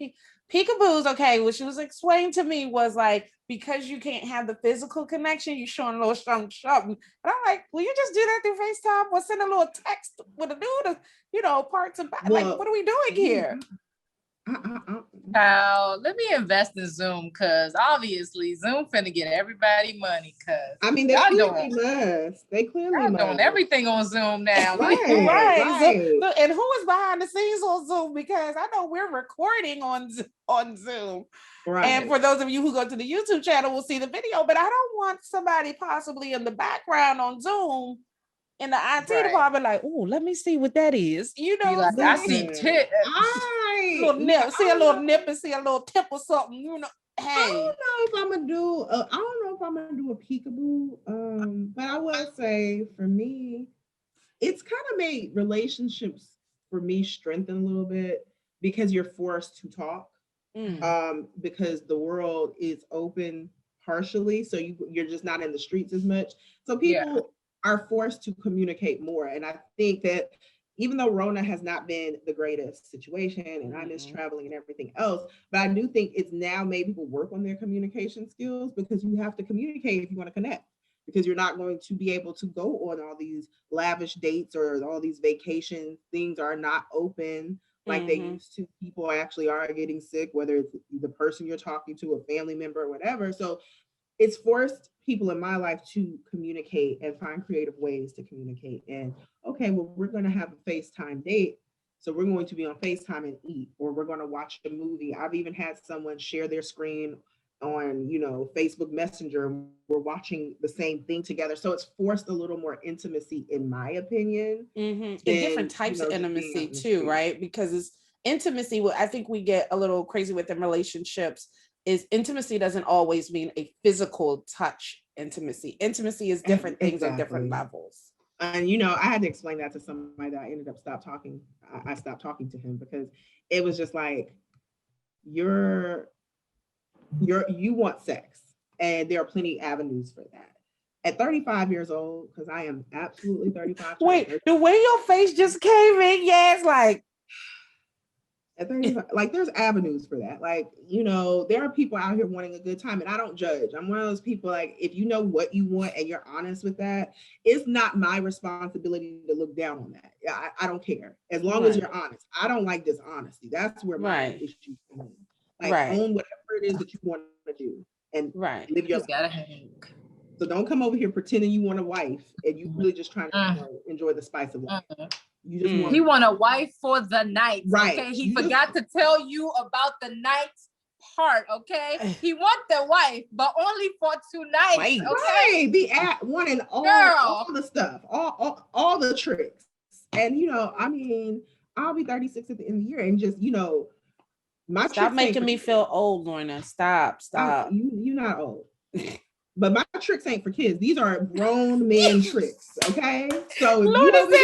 peekaboos. Okay, which was explained to me was like, because you can't have the physical connection, you showing a little something. And I'm like, will you just do that through FaceTime or send a little text with a dude, parts of, like, what are we doing here? Let me invest in Zoom, because obviously Zoom finna get everybody money, because I mean, they clearly must. They clearly must. Doing everything on Zoom now. Right. And who is behind the scenes on Zoom? Because I know we're recording on Zoom. Right. And for those of you who go to the YouTube channel, will see the video, but I don't want somebody possibly in the background on Zoom in the IT department, like, oh, let me see what that is. Like, I see tip. Little nip, see a little nip and see a little tip or something. Hey, I don't know if I'm gonna do a peekaboo. But I will say, for me, it's kind of made relationships for me strengthen a little bit, because you're forced to talk. Because the world is open partially, so you're just not in the streets as much. So people are forced to communicate more, and I think that even though Rona has not been the greatest situation and I miss traveling and everything else, but I do think it's now made people work on their communication skills because you have to communicate if you want to connect. Because you're not going to be able to go on all these lavish dates or all these vacations. Things are not open like they used to. People actually are getting sick, whether it's the person you're talking to, a family member, or whatever. So it's forced people in my life to communicate and find creative ways to communicate. And okay, well, we're going to have a FaceTime date. So we're going to be on FaceTime and eat, or we're going to watch a movie. I've even had someone share their screen on, Facebook Messenger. We're watching the same thing together. So it's forced a little more intimacy, in my opinion. And different types of intimacy too, right? Because it's intimacy. What I think we get a little crazy with in relationships is intimacy doesn't always mean a physical touch intimacy. Intimacy is different things on different levels. And I had to explain that to somebody that I ended up I stopped talking to him because it was just like, you want sex, and there are plenty avenues for that. At 35 years old, because I am absolutely 35. Wait, the way your face just came in, yes, like at 35, like there's avenues for that. Like, there are people out here wanting a good time, and I don't judge. I'm one of those people, like, if you know what you want and you're honest with that, it's not my responsibility to look down on that. I don't care. As long as you're honest. I don't like dishonesty. That's where my issue comes in. Like, own whatever it is that you want to do and live your life. So don't come over here pretending you want a wife and you really just trying to enjoy the spice of life. You just he want a wife for the night. Right. Okay. He forgot to tell you about the night part. Okay. He want the wife, but only for 2 nights. Right. Okay. Right. Be at wanting all the stuff, all the tricks. And I'll be 36 at the end of the year, and just my stop making me feel old, Lorna. Stop. You're not old. But my tricks ain't for kids. These are grown men tricks, okay? So Lorna, flip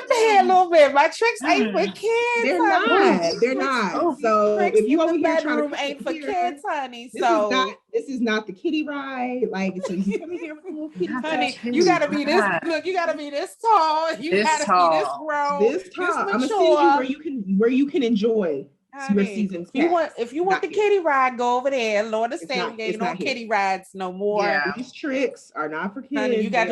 the hair a little bit. My tricks ain't for kids. They're not. So if you over here trying to ain't for kids, honey. This is not the kiddie ride. Like, so you come in here with a little kitty, honey. You gotta be this. Look, you gotta be this tall. You gotta be this grown. This tall. I'm gonna send you where you can enjoy. Your season's if you want the kitty ride, go over there. Lorna said we ain't no kitty rides no more. Yeah. These tricks are not for kids. Honey, you got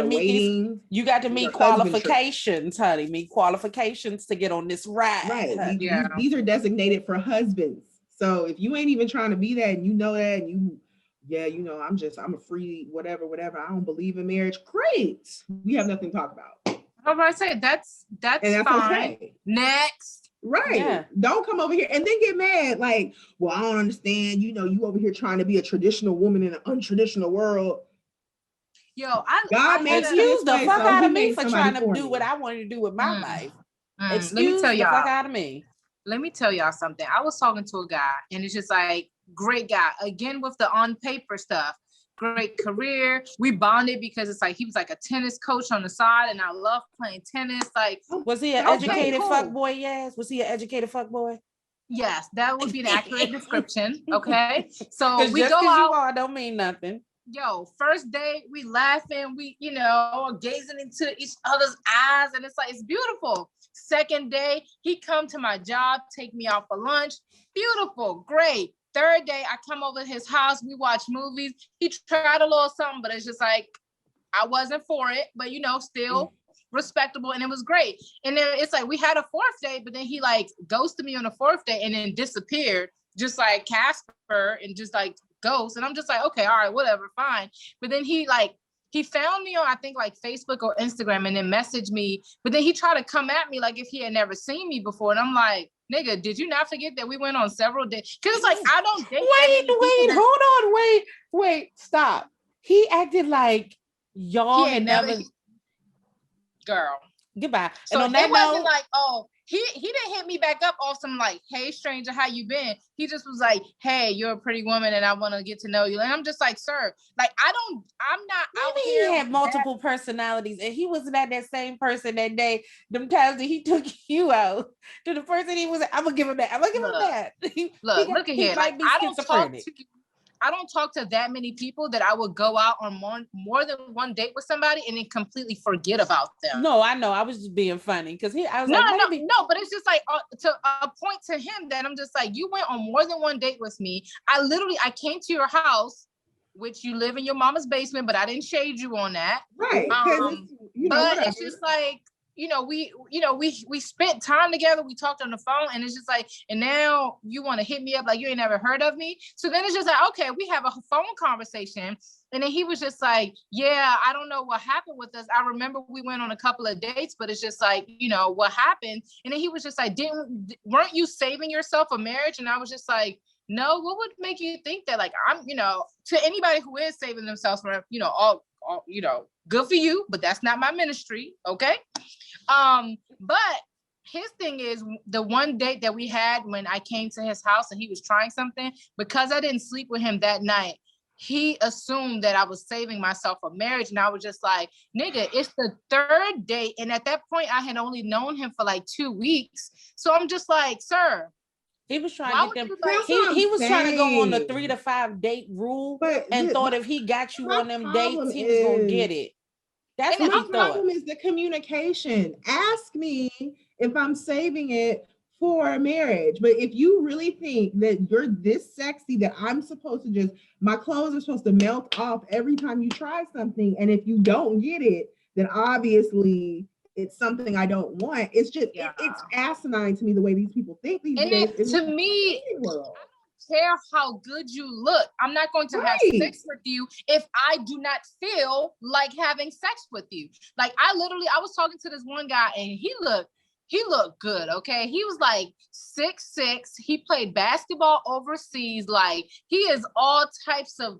to meet qualifications, honey. Meet qualifications to get on this ride. Right. These are designated for husbands. So if you ain't even trying to be that, and you know that, and I'm a free whatever. I don't believe in marriage. Great. We have nothing to talk about. I was about to say that's fine. Okay. Next. Right. Yeah. Don't come over here and then get mad. Like, well, I don't understand. You over here trying to be a traditional woman in an untraditional world. Yo, God made excuse the fuck out of me for trying to do what I wanted to do with my life. Excuse the fuck out of me. Let me tell y'all something. I was talking to a guy, and it's just like, great guy. Again, with the on paper stuff. Great career. We bonded because it's like he was like a tennis coach on the side, and I love playing tennis. Like, was he an educated fuck boy? Yes. Was he an educated fuck boy? Yes, that would be an accurate description. Okay, so we go out. Don't mean nothing. Yo, first day we laughing, we gazing into each other's eyes, and it's like it's beautiful. Second day, he come to my job, take me out for lunch. Beautiful, great. Third day, I come over to his house. We watch movies. He tried a little something, but it's just like, I wasn't for it, but still respectable. And it was great. And then it's like, we had a 4th day, but then he like ghosted me on the 4th day and then disappeared, just like Casper, and just like ghost. And I'm just like, okay, all right, whatever, fine. But then he found me on, I think, like Facebook or Instagram, and then messaged me. But then he tried to come at me like if he had never seen me before. And I'm like, nigga, did you not forget that we went on several dates? Because it's like, I don't date. Wait, stop. He acted like y'all had never. Girl. Goodbye. So and on that wasn't like, oh, he didn't hit me back up off some like, hey, stranger, how you been? He just was like, hey, you're a pretty woman and I want to get to know you. And I'm just like, sir, like, I'm not out here. He had multiple personalities, and he wasn't that same person that day. Them times that he took you out to the person he was, I'm gonna give him that. Look at here. Like, I don't talk to you. I don't talk to that many people that I would go out on more than one date with somebody and then completely forget about them. No, I know. I was just being funny because I was No, like, maybe. no, but it's just like to a point to him that I'm just like, you went on more than one date with me. I came to your house, which you live in your mama's basement, but I didn't shade you on that. Right. But it's just like, we spent time together. We talked on the phone, and it's just like, and now you want to hit me up like you ain't never heard of me. So then it's just like, okay, we have a phone conversation. And then he was just like, yeah, I don't know what happened with us. I remember we went on a couple of dates, but it's just like, what happened? And then he was just like, weren't you saving yourself for marriage? And I was just like, no, what would make you think that? Like, I'm, to anybody who is saving themselves for, all good for you, but that's not my ministry. Okay. But his thing is, the one date that we had when I came to his house and he was trying something, because I didn't sleep with him that night, he assumed that I was saving myself for marriage. And I was just like, nigga, it's the third date. And at that point, I had only known him for like 2 weeks. So I'm just like, sir. He was trying to get them. He was trying to go on the 3 to 5 date rule, and thought if he got you on them dates, he was gonna get it. That's what he thought. My problem is the communication. Ask me if I'm saving it for marriage. But if you really think that you're this sexy that I'm supposed to my clothes are supposed to melt off every time you try something, and if you don't get it, then obviously it's something I don't want. It's just it's asinine to me the way these people think these days. To me, I don't care how good you look. I'm not going to have sex with you if I do not feel like having sex with you. Like I was talking to this one guy and he looked good. Okay. He was like 6'6". He played basketball overseas. Like he is all types of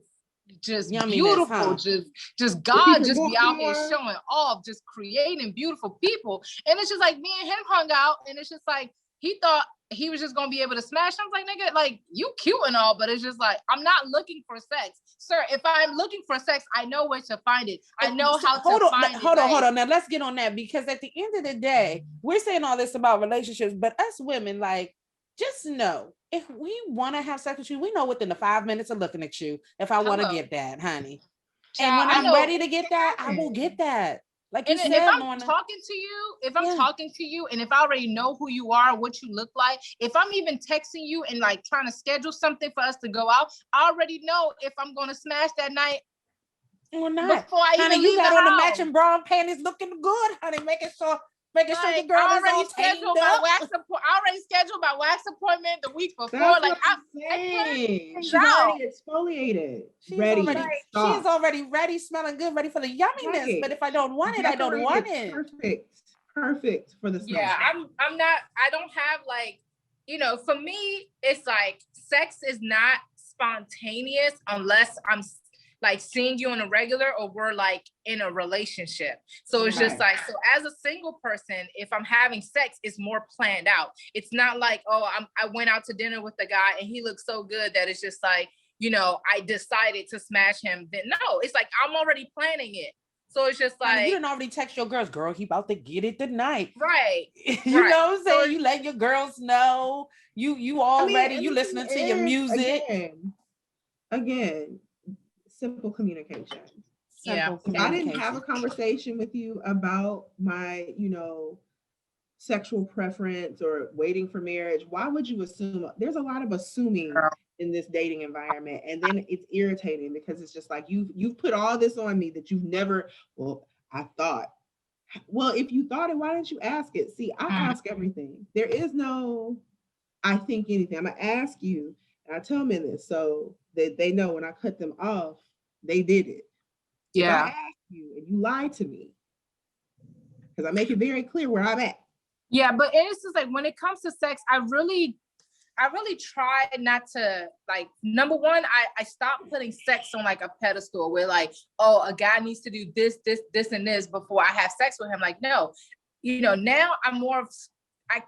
just beautiful, just God just be out here showing off, just creating beautiful people. And it's just like me and him hung out, and it's just like he thought he was just gonna be able to smash. I was like, nigga, like you cute and all, but it's just like I'm not looking for sex, sir. If I'm looking for sex, I know where to find it. I know how to find it. Hold on. Now let's get on that, because at the end of the day, we're saying all this about relationships, but us women, like, just know if we want to have sex with you, we know within the 5 minutes of looking at you if I want to get that, honey. And when I'm ready to get that, I will get that. Like you said, if I'm talking to you, and if I already know who you are, what you look like, if I'm even texting you and like trying to schedule something for us to go out, I already know if I'm going to smash that night or not. Before I honey, even you leave got the on the house. matching bra and panties looking good, honey. Making sure the girl I is all scheduled tamed my up. I already scheduled my wax appointment the week before. That's like she's already exfoliated. She's already ready, smelling good, ready for the yumminess. Right. But if I don't want it, I don't want it. Perfect for the smell. Yeah, I'm not. I don't have like, for me, it's like sex is not spontaneous unless I'm like seeing you on a regular or we're like in a relationship. So it's just like, so as a single person, if I'm having sex, it's more planned out. It's not like, I went out to dinner with the guy and he looked so good that it's just like, I decided to smash him. Then no, it's like, I'm already planning it. So it's just like, you didn't already text your girls, girl, he about to get it tonight. Right. You know what I'm saying? So you let your girls know you already, you listening to your music. Again, simple communication. If I didn't have a conversation with you about my, sexual preference or waiting for marriage, why would you assume? There's a lot of assuming in this dating environment. And then it's irritating because it's just like, you've put all this on me that you've never, I thought. Well, if you thought it, why didn't you ask it? See, I ask everything. There is no, I think anything. I'm going to ask you, and I tell men this so that they know when I cut them off, they did it. Yeah. If I ask you and you lie to me, because I make it very clear where I'm at. Yeah, but it's just like when it comes to sex, I really try not to, like, number one, I stopped putting sex on like a pedestal where like, a guy needs to do this, and this before I have sex with him. Like, no, now I'm more of, I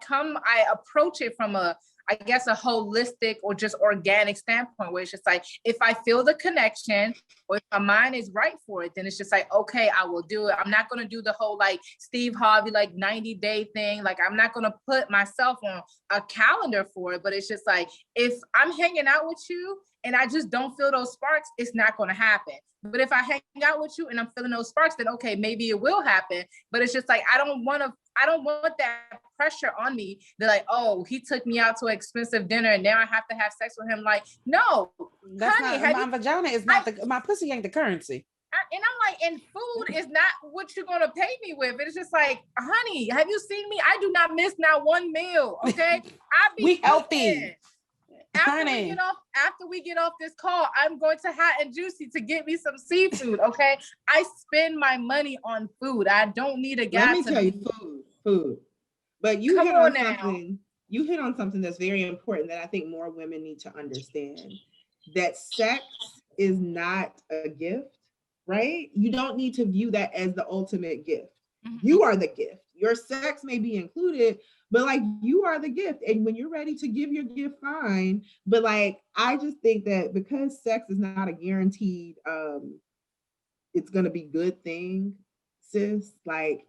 approach it from a I guess, a holistic or just organic standpoint where it's just like, if I feel the connection or if my mind is right for it, then it's just like, okay, I will do it. I'm not going to do the whole like Steve Harvey, like 90-day thing. Like, I'm not going to put myself on a calendar for it, but it's just like, if I'm hanging out with you and I just don't feel those sparks, it's not going to happen. But if I hang out with you and I'm feeling those sparks, then okay, maybe it will happen. But it's just like, I don't want that pressure on me. They're like, oh, he took me out to an expensive dinner and now I have to have sex with him. Like, no, that's honey, not, my vagina is not my pussy ain't the currency. And I'm like, and food is not what you're gonna pay me with. It's just like, honey, have you seen me? I do not miss not one meal. Okay, we healthy. After we get off this call, I'm going to Hot and Juicy to get me some seafood. Okay, I spend my money on food. I don't need a guy. Let me tell you, food. But you hit on something. You hit on something that's very important that I think more women need to understand. That sex is not a gift, right? You don't need to view that as the ultimate gift. Mm-hmm. You are the gift. Your sex may be included, but like, you are the gift. And when you're ready to give your gift, fine. But like, I just think that because sex is not a guaranteed, it's going to be good thing, sis, like,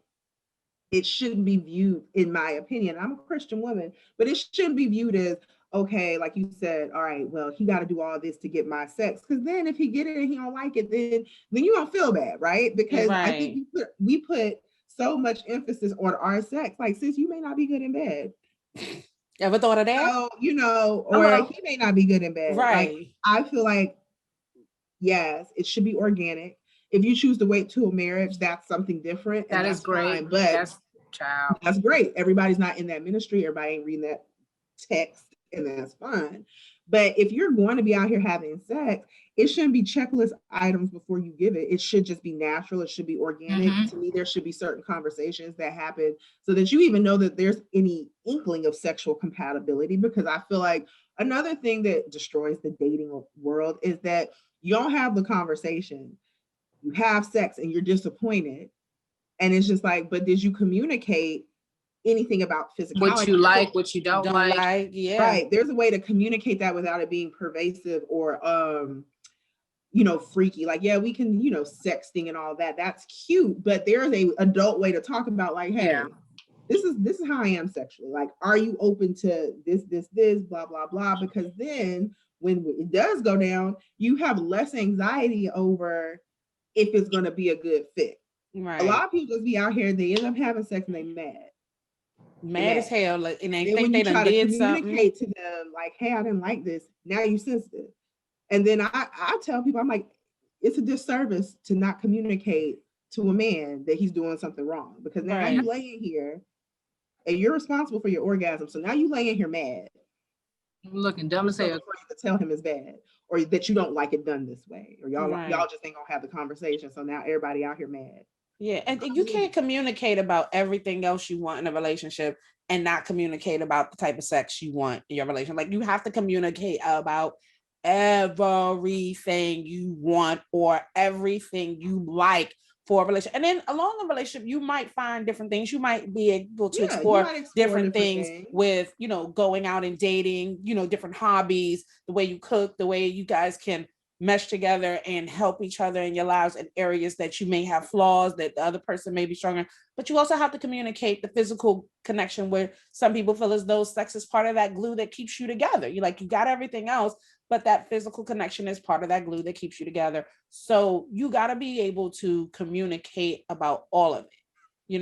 it shouldn't be viewed, in my opinion, I'm a Christian woman, but it shouldn't be viewed as, okay, like you said, all right, well, he got to do all this to get my sex. Because then if he get it and he don't like it, then you don't feel bad, right? Because right. I think we put so much emphasis on our sex. Like, sis, you may not be good in bed. Ever thought of that? So, or he may not be good in bed. Right. Like, I feel like, yes, it should be organic. If you choose to wait till marriage, that's something different. That is great. Fine, but that's great. Everybody's not in that ministry. Everybody ain't reading that text, and that's fine. But if you're going to be out here having sex, it shouldn't be checklist items before you give it. It should just be natural. It should be organic. Mm-hmm. To me, there should be certain conversations that happen so that you even know that there's any inkling of sexual compatibility. Because I feel like another thing that destroys the dating world is that you don't have the conversation. You have sex and you're disappointed. And it's just like, but did you communicate anything about physicality? What you like, what you don't like. Yeah. Right. There's a way to communicate that without it being pervasive or, freaky. Like, yeah, we can, sexting and all that. That's cute. But there's a adult way to talk about, like, hey, this is how I am sexually. Like, are you open to this, blah, blah, blah? Because then when it does go down, you have less anxiety over if it's going to be a good fit. Right. A lot of people just be out here, they end up having sex and they mad as hell, like, and they think when they you done try did to communicate something to them, like, hey, I didn't like this. Now you sensitive. And then I tell people, I'm like, it's a disservice to not communicate to a man that he's doing something wrong, because now you laying here and you're responsible for your orgasm. So now you laying here mad. Looking dumb as hell. To tell him it's bad, or that you don't like it done this way, or y'all just ain't gonna have the conversation. So now everybody out here mad. Yeah, and you can't communicate about everything else you want in a relationship and not communicate about the type of sex you want in your relationship. Like, you have to communicate about everything you want or everything you like for a relationship. And then along the relationship, you might find different things. You might be able to explore different things with, going out and dating, different hobbies, the way you cook, the way you guys can mesh together and help each other in your lives in areas that you may have flaws, that the other person may be stronger. But you also have to communicate the physical connection, where some people feel as though sex is part of that glue that keeps you together. You got everything else, but that physical connection is part of that glue that keeps you together. So you got to be able to communicate about all of it, You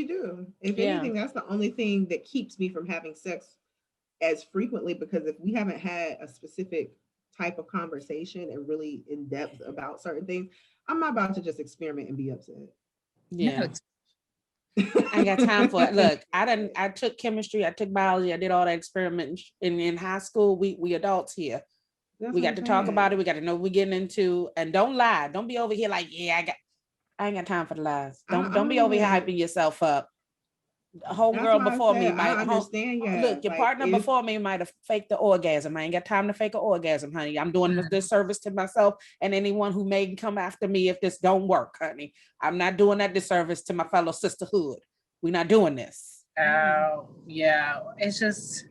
do. If anything, that's the only thing that keeps me from having sex as frequently, because if we haven't had a specific type of conversation and really in depth about certain things, I'm not about to just experiment and be upset. Yeah. I ain't got time for it. Look, I took chemistry, I took biology, I did all that experiment in high school. We adults here. We got to talk about it. We got to know what we're getting into. And don't lie. Don't be over here like, I ain't got time for the lies. Don't be over here hyping yourself up. A homegirl before me might understand. Look, your partner before me might have faked the orgasm. I ain't got time to fake an orgasm, honey. I'm doing a disservice to myself and anyone who may come after me if this don't work, honey. I'm not doing that disservice to my fellow sisterhood. We're not doing this. Oh, yeah. It's just,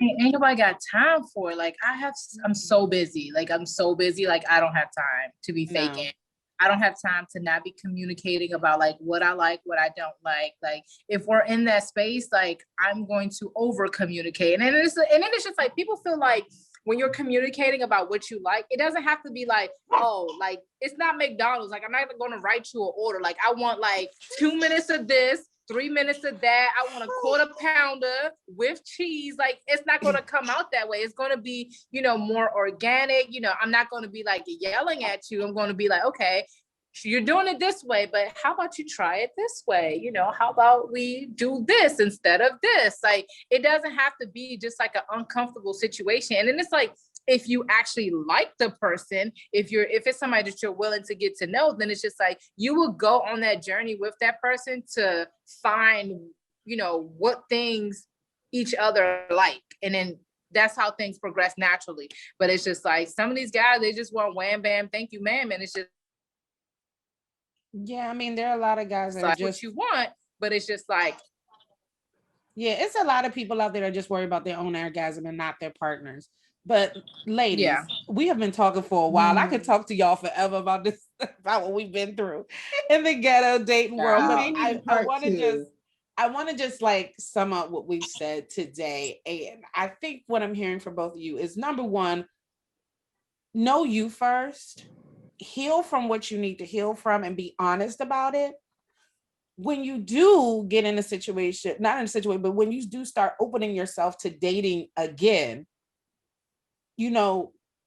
Ain't nobody got time for it. Like I'm so busy. Like I'm so busy. Like I don't have time to be faking. No. I don't have time to not be communicating about like what I like, what I don't like. Like if we're in that space, like I'm going to over communicate. And then it's just like people feel like when you're communicating about what you like, it doesn't have to be like, oh, like it's not McDonald's. Like I'm not going to write you an order. Like I want like 2 minutes of this, 3 minutes of that. I want a quarter pounder with cheese. Like it's not going to come out that way. It's going to be, more organic. I'm not going to be like yelling at you. I'm going to be like, okay, you're doing it this way, but how about you try it this way? How about we do this instead of this? Like it doesn't have to be just like an uncomfortable situation. And then it's like, if you actually like the person, if it's somebody that you're willing to get to know, then it's just like you will go on that journey with that person to find, what things each other like. And then that's how things progress naturally. But it's just like some of these guys, they just want wham bam, thank you, ma'am. And it's just Yeah, I mean, there are a lot of guys that are like just what you want, but it's just like, yeah, it's a lot of people out there that just worry about their own orgasm and not their partners. But ladies, yeah. we have been talking for a while. I could talk to y'all forever about this, about what we've been through in the ghetto dating world. We But may need I part want to two. just like sum up what we've said today. And I think what I'm hearing from both of you is number one, know you first, heal from what you need to heal from, and be honest about it. When you do get in a situation, not in a situation, but when you do start opening yourself to dating again,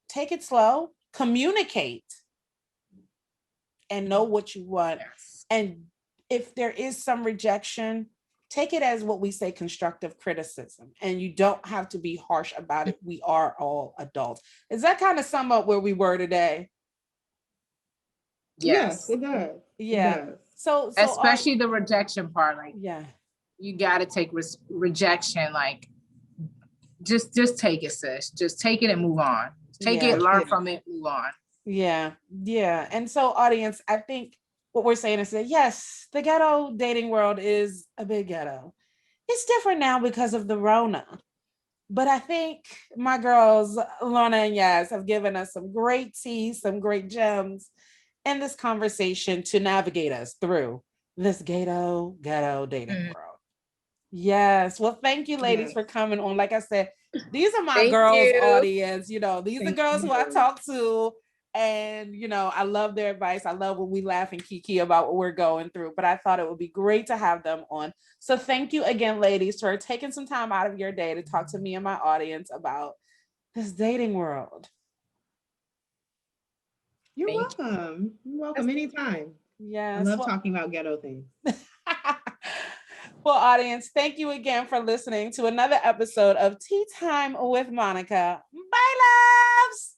take it slow, communicate, and know what you want. Yes. And if there is some rejection, take it as what we say constructive criticism. And you don't have to be harsh about it. We are all adults. Does that kind of sum up where we were today? Yes, it does. Yeah. It does. So especially the rejection part. Like, yeah, you got to take rejection. Like, just take it, sis. Just take it and move on. Take it, learn from it, move on. Yeah. And so, audience, I think what we're saying is that yes, the ghetto dating world is a big ghetto. It's different now because of the Rona. But I think my girls, Lorna and Yas, have given us some great tea, some great gems in this conversation to navigate us through this ghetto dating world. Yes. Well, thank you, ladies, for coming on. Like I said, these are my girls' audience. These are girls who I talk to. And, I love their advice. I love when we laugh and kiki about what we're going through. But I thought it would be great to have them on. So thank you again, ladies, for taking some time out of your day to talk to me and my audience about this dating world. You're welcome. You're welcome anytime. Yes. I love talking about ghetto things. Well, audience, thank you again for listening to another episode of Tea Time with Monica. Bye, loves.